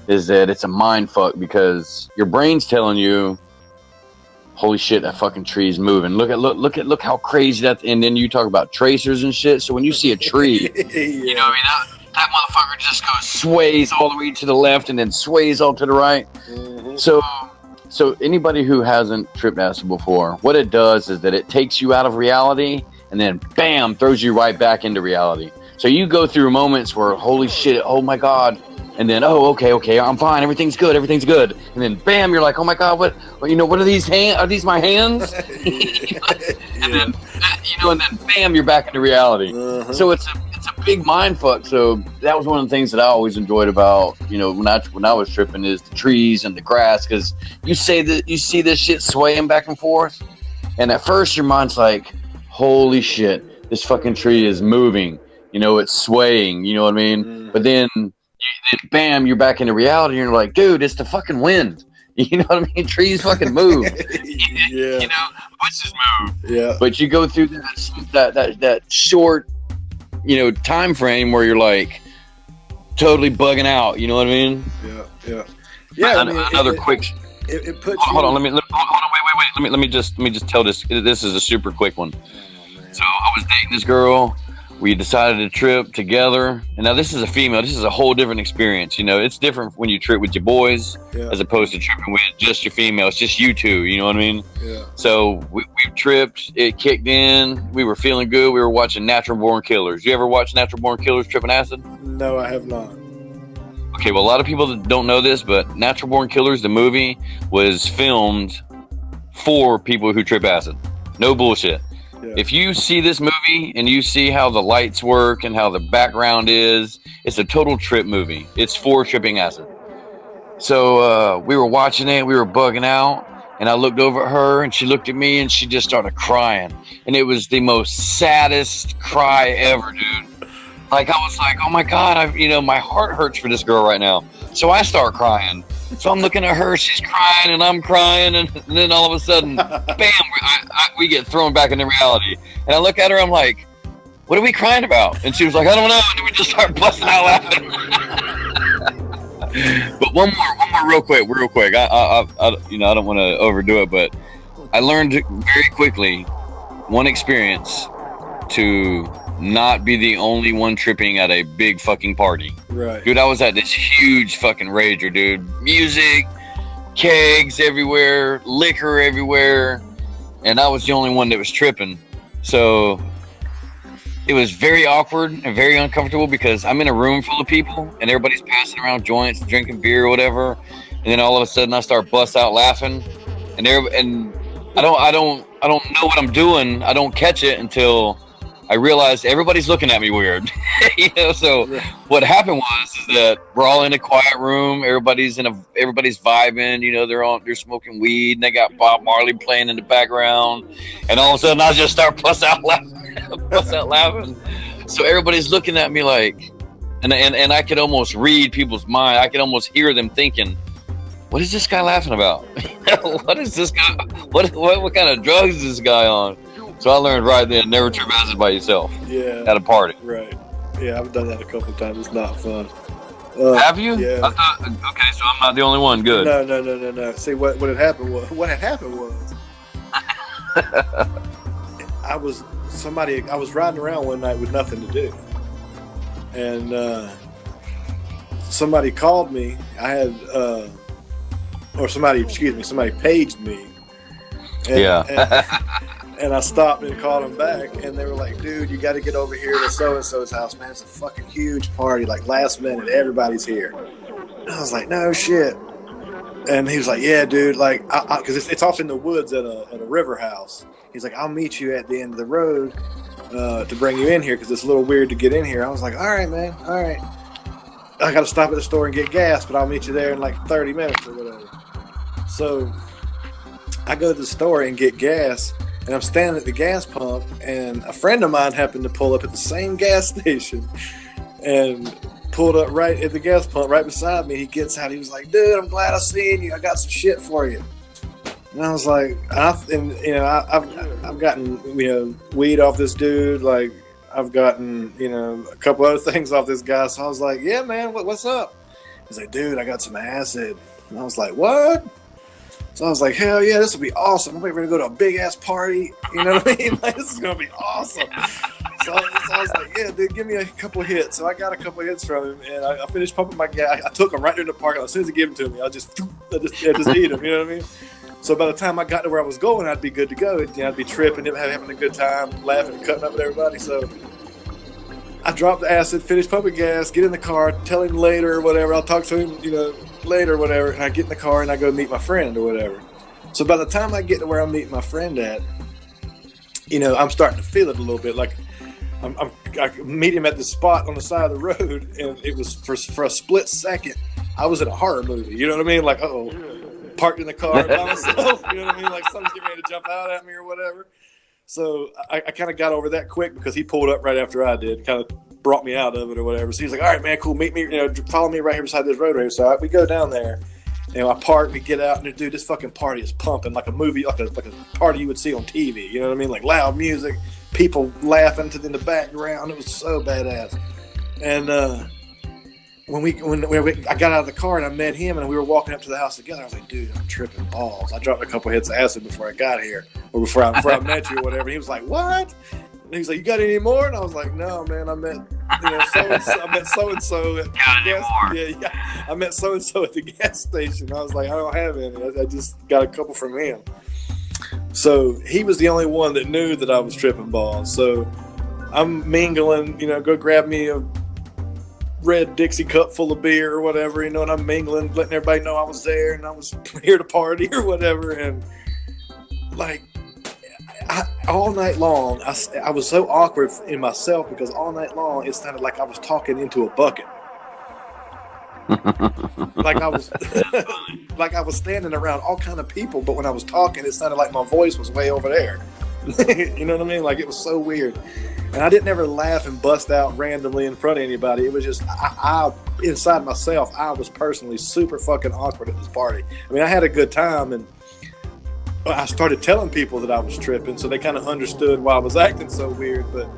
is that it's a mind fuck, because your brain's telling you, holy shit, that fucking tree's moving. Look how crazy that. And then you talk about tracers and shit. So when you see a tree, you know what I mean, that motherfucker just sways all the way to the left and then sways all to the right. So anybody who hasn't tripped acid before, what it does is that it takes you out of reality and then bam, throws you right back into reality. So you go through moments where, holy shit, oh my God. And then, okay, I'm fine. Everything's good. And then bam, you're like, oh my God, what are these hands? Are these my hands? And then bam, you're back into reality. So it's a big mind fuck. So that was one of the things that I always enjoyed about, you know, when I was tripping, is the trees and the grass, because you see this shit swaying back and forth, and at first your mind's like, holy shit, this fucking tree is moving, you know, it's swaying, you know what I mean? But then bam, you're back into reality, and you're like, dude, it's the fucking wind. You know what I mean? Trees fucking move. Yeah. You know, bushes move. Yeah. But you go through that short, you know, time frame where you're like totally bugging out. You know what I mean? Yeah. Another quick. It puts. Hold on. Wait. Let me just tell this. This is a super quick one. So I was dating this girl. We decided to trip together. And now this is a female. This is a whole different experience. You know, it's different when you trip with your boys as opposed to tripping with just your female. It's just you two. You know what I mean? Yeah. So we tripped. It kicked in. We were feeling good. We were watching Natural Born Killers. You ever watch Natural Born Killers tripping acid? No, I have not. Okay, well, a lot of people don't know this, but Natural Born Killers, the movie, was filmed for people who trip acid. No bullshit. Yeah. If you see this movie and you see how the lights work and how the background is, it's a total trip movie. It's for tripping acid. So we were watching it. We were bugging out. And I looked over at her and she looked at me and she just started crying. And it was the most saddest cry ever, dude. Like, I was like, oh my God, my heart hurts for this girl right now. So I start crying. So I'm looking at her, she's crying and I'm crying. And then all of a sudden, bam, we get thrown back into reality. And I look at her, I'm like, what are we crying about? And she was like, I don't know. And then we just start busting out laughing. But one more real quick. I don't want to overdo it, but I learned very quickly one experience to not be the only one tripping at a big fucking party. Right. Dude, I was at this huge fucking rager, dude. Music, kegs everywhere, liquor everywhere, and I was the only one that was tripping. So it was very awkward and very uncomfortable because I'm in a room full of people and everybody's passing around joints, drinking beer or whatever, and then all of a sudden I start bust out laughing, and I don't know what I'm doing. I don't catch it until I realized everybody's looking at me weird. So what happened was that we're all in a quiet room. Everybody's vibing. They're smoking weed, and they got Bob Marley playing in the background. And all of a sudden, I just start bust out laughing. So everybody's looking at me like, and I could almost read people's mind. I could almost hear them thinking, "What is this guy laughing about? What is this guy? What kind of drugs is this guy on?" So I learned right then, never trip acid by yourself. Yeah. At a party. Right. Yeah, I've done that a couple of times. It's not fun. Have you? Yeah. Okay, so I'm not the only one. Good. No. See, what had happened was, I was riding around one night with nothing to do, and somebody called me. Somebody paged me. And I stopped and called them back, and they were like, dude, you got to get over here to so-and-so's house, man. It's a fucking huge party, like last minute, everybody's here. And I was like, no shit. And he was like, yeah, dude, like, because it's off in the woods at a river house. He's like, I'll meet you at the end of the road to bring you in here because it's a little weird to get in here. I was like, all right, man, all right. I got to stop at the store and get gas, but I'll meet you there in like 30 minutes or whatever. So I go to the store and get gas. And I'm standing at the gas pump, and a friend of mine happened to pull up at the same gas station and pulled up right at the gas pump right beside me. He gets out. He was like, dude, I'm glad I seen you. I got some shit for you. And I was like, I've gotten, weed off this dude. Like, I've gotten, a couple other things off this guy. So I was like, yeah, man, what's up? He's like, dude, I got some acid. And I was like, what? So I was like, hell yeah, this will be awesome. I'm ready to go to a big ass party. You know what I mean? Like, this is going to be awesome. So I was like, yeah, dude, give me a couple of hits. So I got a couple of hits from him, and I finished pumping my gas. I took them right in the parking lot. As soon as he gave them to me, I just eat them. You know what I mean? So by the time I got to where I was going, I'd be good to go. I'd be tripping, having a good time, laughing, and cutting up with everybody. So I dropped the acid, finished pumping gas, get in the car, tell him later or whatever. I'll talk to him, later or whatever. And I get in the car and I go meet my friend or whatever. So by the time I get to where I'm meeting my friend at, I'm starting to feel it a little bit. Like I meet him at the spot on the side of the road, and it was for a split second, I was in a horror movie. You know what I mean? Like, parked in the car by myself. You know what I mean? Like something's getting ready to jump out at me or whatever. So I kind of got over that quick because he pulled up right after I did, kind of brought me out of it or whatever. So he's like, all right, man, cool. Meet me, follow me right here beside this road. So we go down there, I park, we get out, and dude, this fucking party is pumping like a movie, like a party you would see on TV. You know what I mean? Like loud music, people laughing in the background. It was so badass. And when I got out of the car and I met him and we were walking up to the house together, I was like, dude, I'm tripping balls. I dropped a couple hits of acid before I got here, or before I met you or whatever. He was like, what? And he's like, you got any more? And I was like, no, man, I met so-and-so at I met so-and-so at the gas station. I was like, I don't have any. I just got a couple from him. So he was the only one that knew that I was tripping balls. So I'm mingling, go grab me a red Dixie cup full of beer or whatever, and I'm mingling, letting everybody know I was there and I was here to party or whatever. And like, all night long, I was so awkward in myself because all night long it sounded like I was talking into a bucket. Like I was like I was standing around all kind of people, but when I was talking, it sounded like my voice was way over there. You know what I mean? Like, it was so weird. And I didn't ever laugh and bust out randomly in front of anybody. It was just, I inside myself, I was personally super fucking awkward at this party. I mean, I had a good time, and I started telling people that I was tripping, so they kind of understood why I was acting so weird. But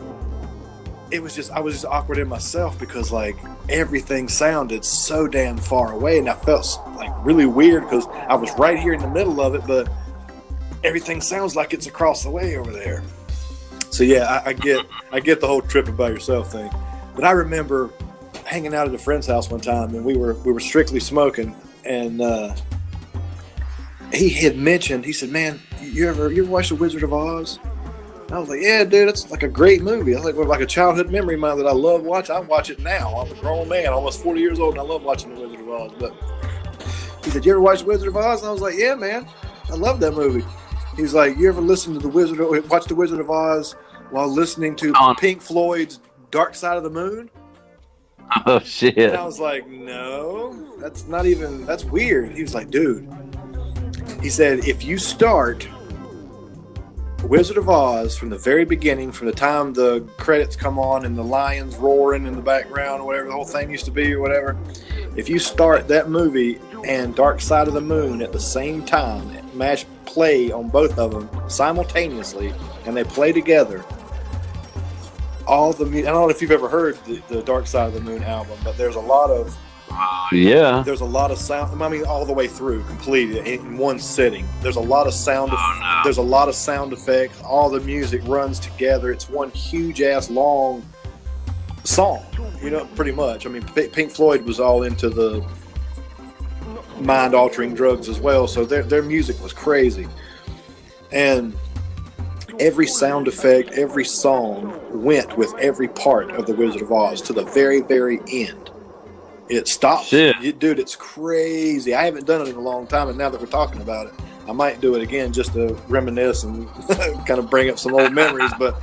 it was just, I was just awkward in myself because, like, everything sounded so damn far away, and I felt like really weird because I was right here in the middle of it, but everything sounds like it's across the way over there. So yeah, I get the whole tripping by yourself thing. But I remember hanging out at a friend's house one time, and we were strictly smoking, and he had mentioned, he said, "Man, you ever watch The Wizard of Oz?" And I was like, "Yeah, dude, it's like a great movie. It's like a childhood memory of mine that I love watching. I watch it now. I'm a grown man, almost 40 years old, and I love watching The Wizard of Oz." But he said, "You ever watch The Wizard of Oz?" And I was like, "Yeah, man, I love that movie." He's like, "You ever listen to watch The Wizard of Oz while listening to Pink Floyd's Dark Side of the Moon?" Oh, shit. And I was like, "No, that's weird." He was like, "Dude," he said, "if you start Wizard of Oz from the very beginning, from the time the credits come on and the lions roaring in the background or whatever the whole thing used to be or whatever, if you start that movie and Dark Side of the Moon at the same time, mash play on both of them simultaneously, and they play together, all the music." I don't know if you've ever heard the Dark Side of the Moon album, but there's a lot of there's a lot of sound. I mean, all the way through, completely in one sitting. There's a lot of sound. There's a lot of sound effects. All the music runs together. It's one huge ass long song. Pretty much. I mean, Pink Floyd was all into the mind-altering drugs as well, so their music was crazy. And every sound effect, every song went with every part of The Wizard of Oz to the very, very end. It stops. Dude, it's crazy. I haven't done it in a long time, and now that we're talking about it, I might do it again just to reminisce and kind of bring up some old memories. But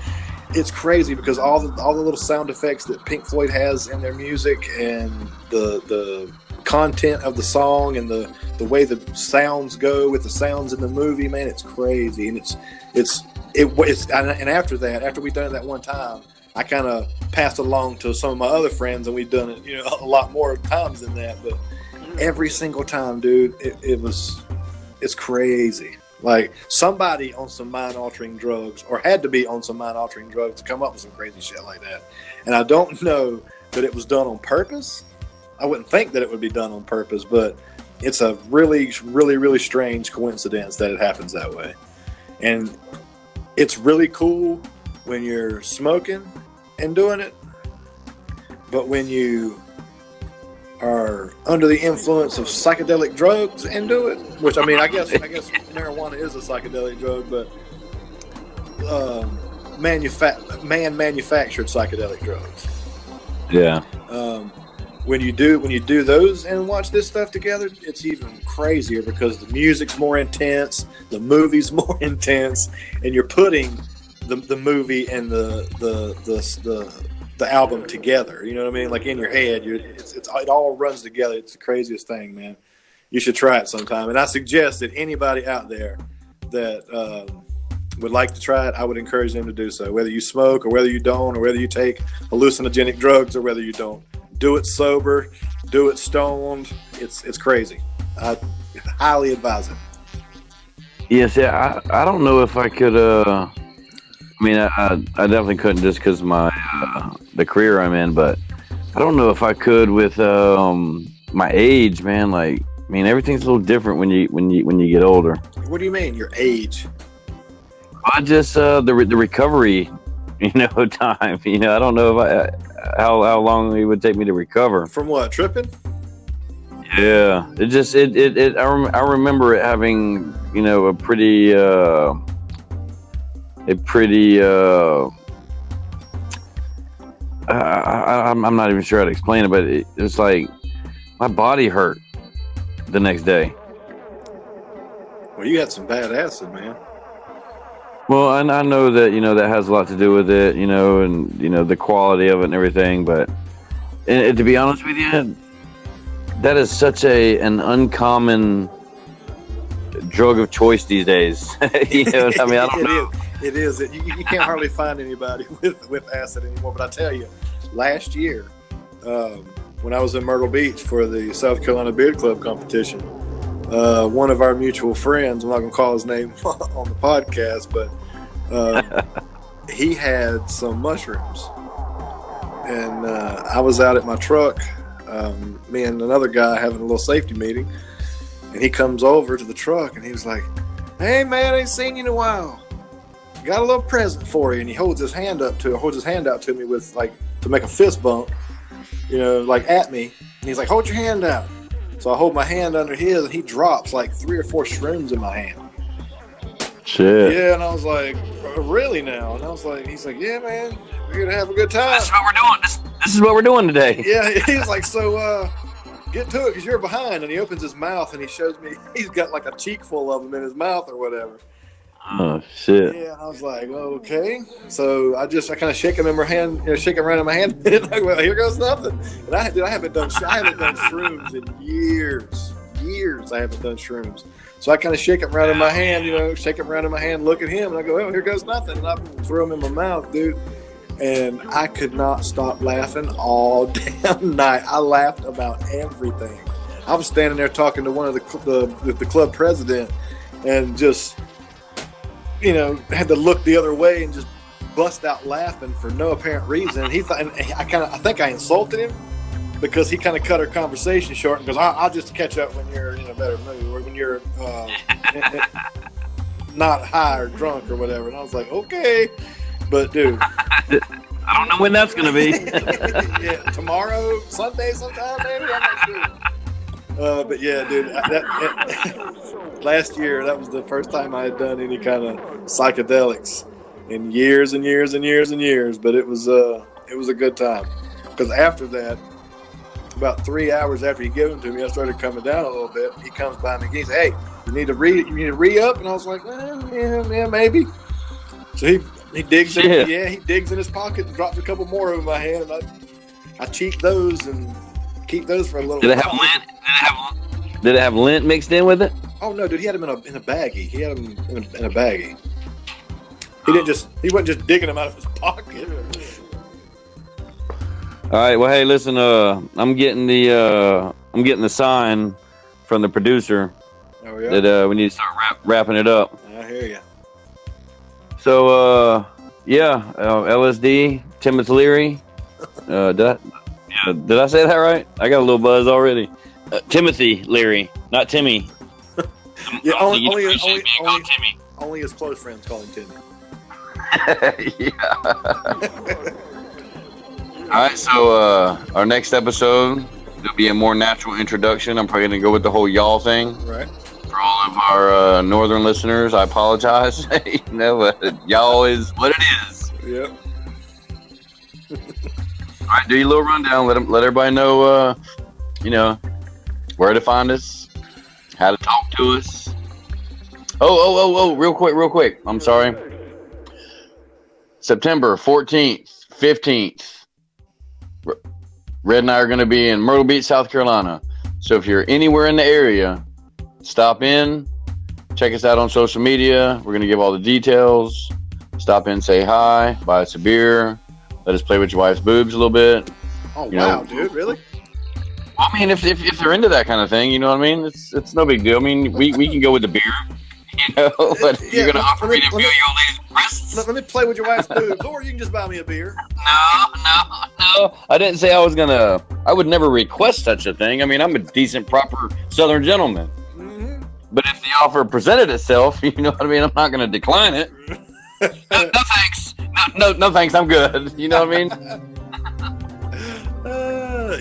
it's crazy because all the little sound effects that Pink Floyd has in their music, and the content of the song, and the way the sounds go with the sounds in the movie, man, it's crazy. And and after that, after we've done it that one time, I kind of passed it along to some of my other friends, and we've done it, a lot more times than that. But every single time, dude, it's crazy. Like, somebody on some mind-altering drugs, or had to be on some mind-altering drugs, to come up with some crazy shit like that. And I don't know that it was done on purpose. I wouldn't think that it would be done on purpose, but it's a really, really, really strange coincidence that it happens that way. And it's really cool when you're smoking and doing it, but when you are under the influence of psychedelic drugs and do it, which, I mean, I guess marijuana is a psychedelic drug, but man-manufactured psychedelic drugs. Yeah. When you do those and watch this stuff together, it's even crazier because the music's more intense, the movie's more intense, and you're putting the movie and the album together. You know what I mean? Like, in your head, it all runs together. It's the craziest thing, man. You should try it sometime. And I suggest that anybody out there that would like to try it, I would encourage them to do so. Whether you smoke or whether you don't, or whether you take hallucinogenic drugs or whether you don't, do it sober, do it stoned. It's crazy. I highly advise it. Yes, yeah. I don't know if I could. I mean, I definitely couldn't just because my the career I'm in, but I don't know if I could with my age, man. Like, I mean, everything's a little different when you get older. What do you mean, your age? I just the recovery, time. I don't know if how long it would take me to recover. From what, tripping? Yeah, I remember it having, a pretty I'm not even sure how to explain it, but it's like my body hurt the next day. Well, you had some bad acid, man. Well, and I know that, that has a lot to do with it, and, the quality of it and everything. But and to be honest with you, that is such an uncommon drug of choice these days. I don't know. It is. You can't hardly find anybody with acid anymore. But I tell you, last year, when I was in Myrtle Beach for the South Carolina Beard Club competition, one of our mutual friends, I'm not going to call his name on the podcast, but he had some mushrooms. And I was out at my truck, me and another guy having a little safety meeting, and he comes over to the truck and he was like, "Hey man, I ain't seen you in a while. Got a little present for you." And he holds his hand out to me with, like, to make a fist bump, like at me. And he's like, "Hold your hand out." So I hold my hand under his, and he drops like 3 or 4 shrooms in my hand. Shit. Yeah, and I was like, "Really now?" And I was like, he's like, "Yeah, man, we're gonna have a good time. This is what we're doing. This is what we're doing today." Yeah, he's like, "So get to it, because you're behind." And he opens his mouth and he shows me he's got like a cheek full of them in his mouth or whatever. Oh shit! Yeah, and I was like, "Okay." So I kind of shake him in my hand, shake him around in my hand. And like, well, here goes nothing. And I haven't done shrooms in years. I haven't done shrooms. So I kind of shake him around in my hand, look at him, and I go, "Oh, here goes nothing." And I throw him in my mouth, dude. And I could not stop laughing all damn night. I laughed about everything. I was standing there talking to one of the club president, and just, had to look the other way and just bust out laughing for no apparent reason. I think I insulted him, because he kind of cut our conversation short and goes, "I'll just catch up when you're in a better mood, or when you're not high or drunk or whatever." And I was like, "Okay." But dude, I don't know when that's gonna be. Yeah, tomorrow, Sunday, sometime maybe. I'm not sure. But yeah, dude, last year that was the first time I had done any kind of psychedelics in years and years and years and years. But it was a good time, because after that, about 3 hours after he gave them to me, I started coming down a little bit. He comes by me and he says, "Hey, you need to re-up?" And I was like, yeah, maybe. So he digs in, he digs in his pocket and drops a couple more over my hand, and I cheat those and keep those for a little. Did it have lint? Did it have lint mixed in with it? Oh no, dude, he had them in a baggie. He had them in a baggie. He wasn't just digging them out of his pocket. All right. Well, hey, listen. I'm getting the sign from the producer. Oh yeah. That we need to start wrapping it up. I hear you. So LSD, Timothy Leary. Did I say that right? I got a little buzz already. Timothy Leary, not Timmy. Yeah, Timmy. only his close friends call him Timmy. Yeah. All right, so our next episode, there'll be a more natural introduction. I'm probably going to go with the whole y'all thing. Right. For all of our northern listeners, I apologize. Y'all is what it is. Yep. All right, do your little rundown. Let everybody know, where to find us, how to talk to us. Oh, real quick. I'm sorry. September 14th, 15th. Red and I are going to be in Myrtle Beach, South Carolina. So if you're anywhere in the area, stop in, check us out on social media. We're going to give all the details. Stop in, say hi, buy us a beer, let us play with your wife's boobs a little bit. Oh, wow, dude, really? I mean, if they're into that kind of thing, you know what I mean? It's no big deal. I mean, we can go with the beer, but you're going to offer me to feel your lady's breasts. Let me play with your wife's boobs, or you can just buy me a beer. No. I didn't say I would never request such a thing. I mean, I'm a decent, proper Southern gentleman. Mm-hmm. But if the offer presented itself, you know what I mean? I'm not going to decline it. No, thanks. No, no, thanks. I'm good. You know what I mean?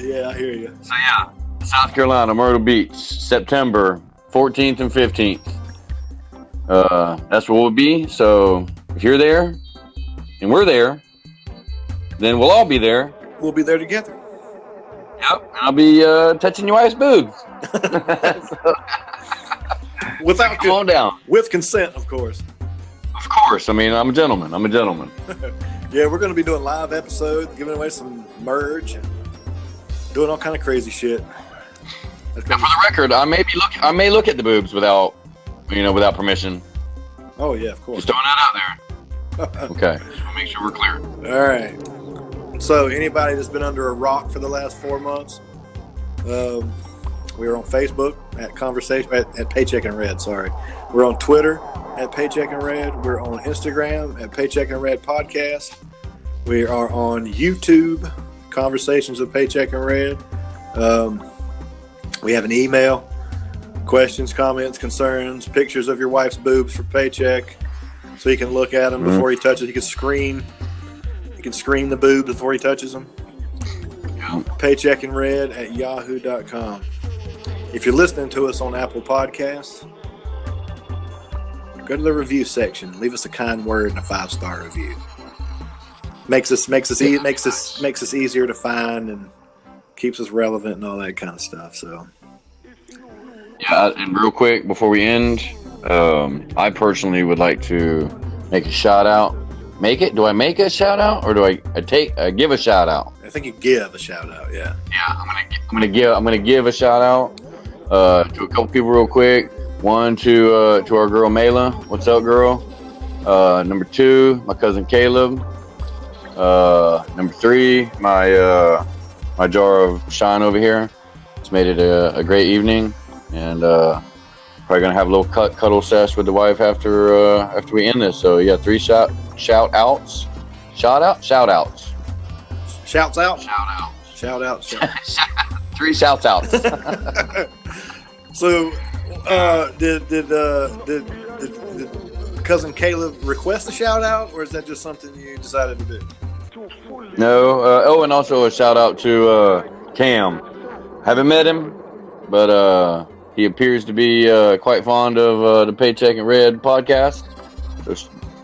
Yeah, I hear you. So yeah, South Carolina, Myrtle Beach, September 14th and 15th. That's where we'll be. So if you're there and we're there, then we'll all be there. We'll be there together. Yep. And I'll be touching your wife's boobs. Without Come on down. With consent, of course. Of course. I mean, I'm a gentleman. Yeah, we're going to be doing live episodes, giving away some merch, and doing all kind of crazy shit. Now, for the record, I may look at the boobs without permission. Oh yeah, of course. Just throwing that out there. Okay. Just want to make sure we're clear. All right. So, anybody that's been under a rock for the last 4 months, we're on Facebook at Paycheck and Red. Sorry, we're on Twitter at Paycheck and Red. We're on Instagram at Paycheck and Red Podcast. We are on YouTube, Conversations with Paycheck and Red. We have an email, questions, comments, concerns, pictures of your wife's boobs for Paycheck, so he can look at them before he touches. He can screen the boobs before he touches them. Paycheckandred@yahoo.com. If you're listening to us on Apple Podcasts, go to the review section. Leave us a kind word and a 5-star review. Makes us easier to find and keeps us relevant and all that kind of stuff. So, yeah, and real quick before we end, I personally would like to make a shout out. Do I make a shout out or do I give a shout out? I think you give a shout out. Yeah. Yeah, I'm gonna give a shout out to a couple people real quick. One to our girl Mayla. What's up, girl? Number 2, my cousin Caleb. Number 3, my jar of shine over here. It's made it a great evening, and probably gonna have a little cuddle sesh with the wife after we end this. So yeah, 3 shout outs. 3 shouts out. So, did cousin Caleb request a shout out, or is that just something you decided to do? No. And also a shout out to Cam. Haven't met him, but he appears to be quite fond of the Paycheck and Red podcast. So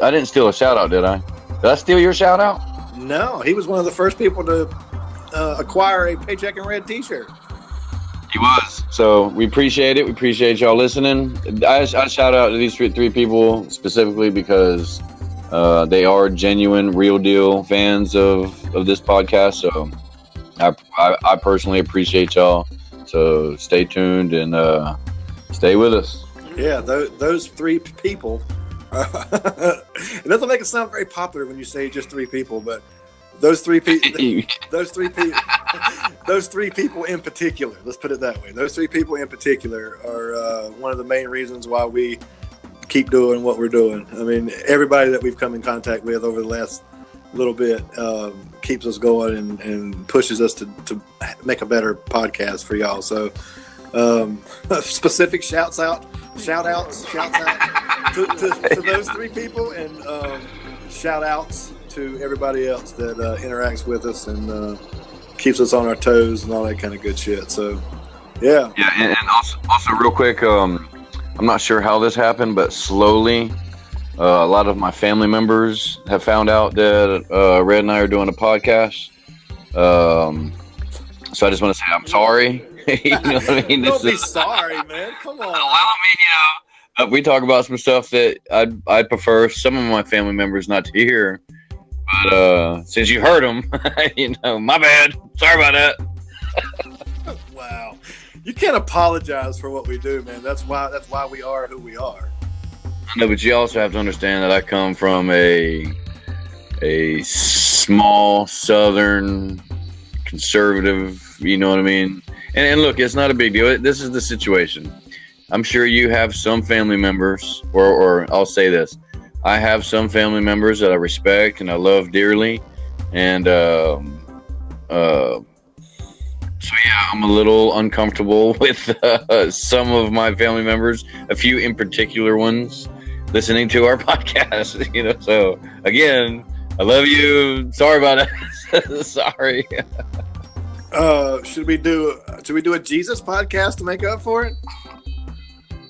I didn't steal a shout out, did I? Did I steal your shout out? No, he was one of the first people to acquire a Paycheck and Red t-shirt. He was. So we appreciate it. We appreciate y'all listening. I shout out to these three people specifically because they are genuine, real deal fans of this podcast. So I personally appreciate y'all. So stay tuned and stay with us. Yeah, those 3 people. It doesn't make it sound very popular when you say just 3 people, but those 3 people, those 3 people in particular. Let's put it that way. Those 3 people in particular are one of the main reasons why we keep doing what we're doing. I mean, everybody that we've come in contact with over the last little bit keeps us going and pushes us to make a better podcast for y'all. So, specific shout outs to those 3 people, and shout outs to everybody else that interacts with us and keeps us on our toes and all that kind of good shit. So, yeah. Yeah, and also real quick, I'm not sure how this happened, but slowly, a lot of my family members have found out that Red and I are doing a podcast. So I just want to say I'm sorry. You know what I mean? Don't be sorry, man. Come on. Well, I mean, we talk about some stuff that I'd prefer some of my family members not to hear. But since you heard them, my bad. Sorry about that. Wow. You can't apologize for what we do, man. That's why we are who we are. No, but you also have to understand that I come from a small southern conservative, you know what I mean? And look, it's not a big deal. This is the situation. I'm sure you have some family members, or I'll say this. I have some family members that I respect and I love dearly. And so, yeah, I'm a little uncomfortable with some of my family members, a few in particular ones, listening to our podcast. So, again, I love you. Sorry about it. Sorry. Should we do a Jesus podcast to make up for it?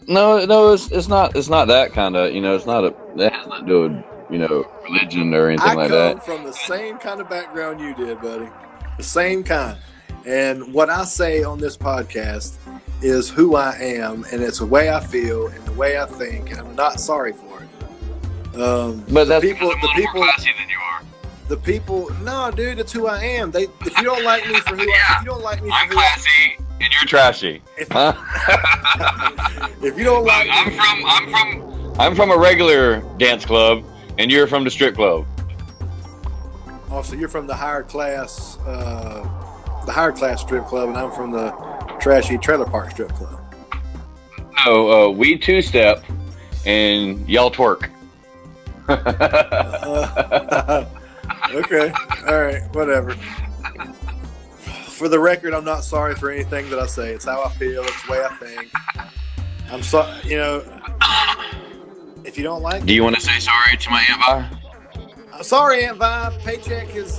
No, it's not that kind of, it's not that has nothing to do with, religion or anything like that. I come from the same kind of background you did, buddy. The same kind. And what I say on this podcast is who I am, and it's the way I feel and the way I think, and I'm not sorry for it. But that's the people, more classy than you are. The people, no, dude, it's who I am. If you don't like me for who if you don't like me for I'm who classy and you're trashy. If you don't like me, I'm from a regular dance club, and you're from the strip club. Oh, so you're from the higher class strip club, and I'm from the trashy trailer park strip club. No, we two-step, and y'all twerk. Okay, all right, whatever. For the record, I'm not sorry for anything that I say. It's how I feel. It's the way I think. I'm sorry, if you don't like Do you want to say sorry to my Aunt Vi? Sorry, Aunt Vi. Paycheck is...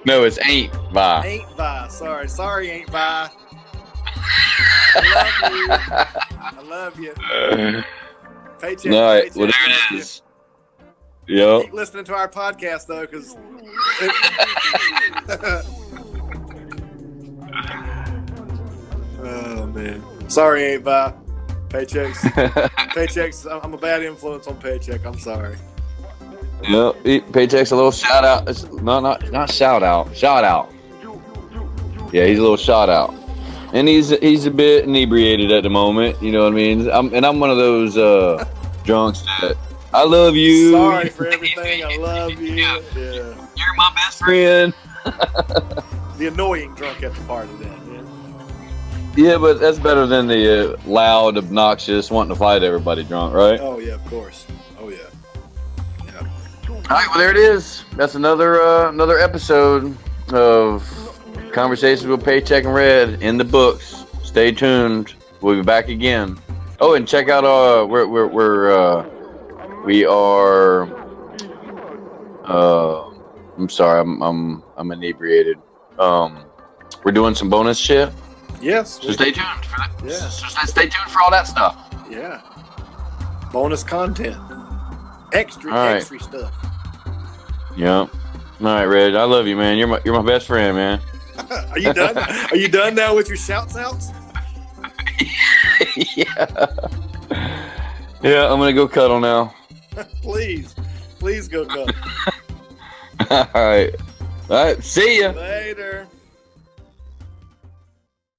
No, it's Ain't Vi. Ain't Vi. Sorry, Ain't Vi. I love you. Paycheck. All right, Paycheck, well, there love it is. Yep. Keep listening to our podcast, though, because... Oh, man. Sorry, Ain't Vi. Paychecks. I'm a bad influence on Paycheck. I'm sorry. Yep. Paycheck's a little shout out. It's not shout out. Shout out. Yeah, he's a little shout out, and he's a bit inebriated at the moment. You know what I mean? I'm one of those drunks that I love you. Sorry for everything. I love you. Yeah. You're my best friend. The annoying drunk at the party, then. Yeah, but that's better than the loud, obnoxious, wanting to fight everybody drunk, right? Oh yeah, of course. Oh yeah. Yeah. All right, well there it is. That's another episode of Conversations with Paycheck and Red in the books. Stay tuned. We'll be back again. Oh, and check out we are. I'm sorry, I'm inebriated. We're doing some bonus shit. Yes. So stay tuned for that. Yeah. So stay tuned for all that stuff. Yeah. Bonus content. Extra stuff. Yeah. All right, Red. I love you, man. You're my best friend, man. Are you done? Are you done now with your shouts outs? Yeah. Yeah, I'm gonna go cuddle now. Please go cuddle. All right. See ya. Later.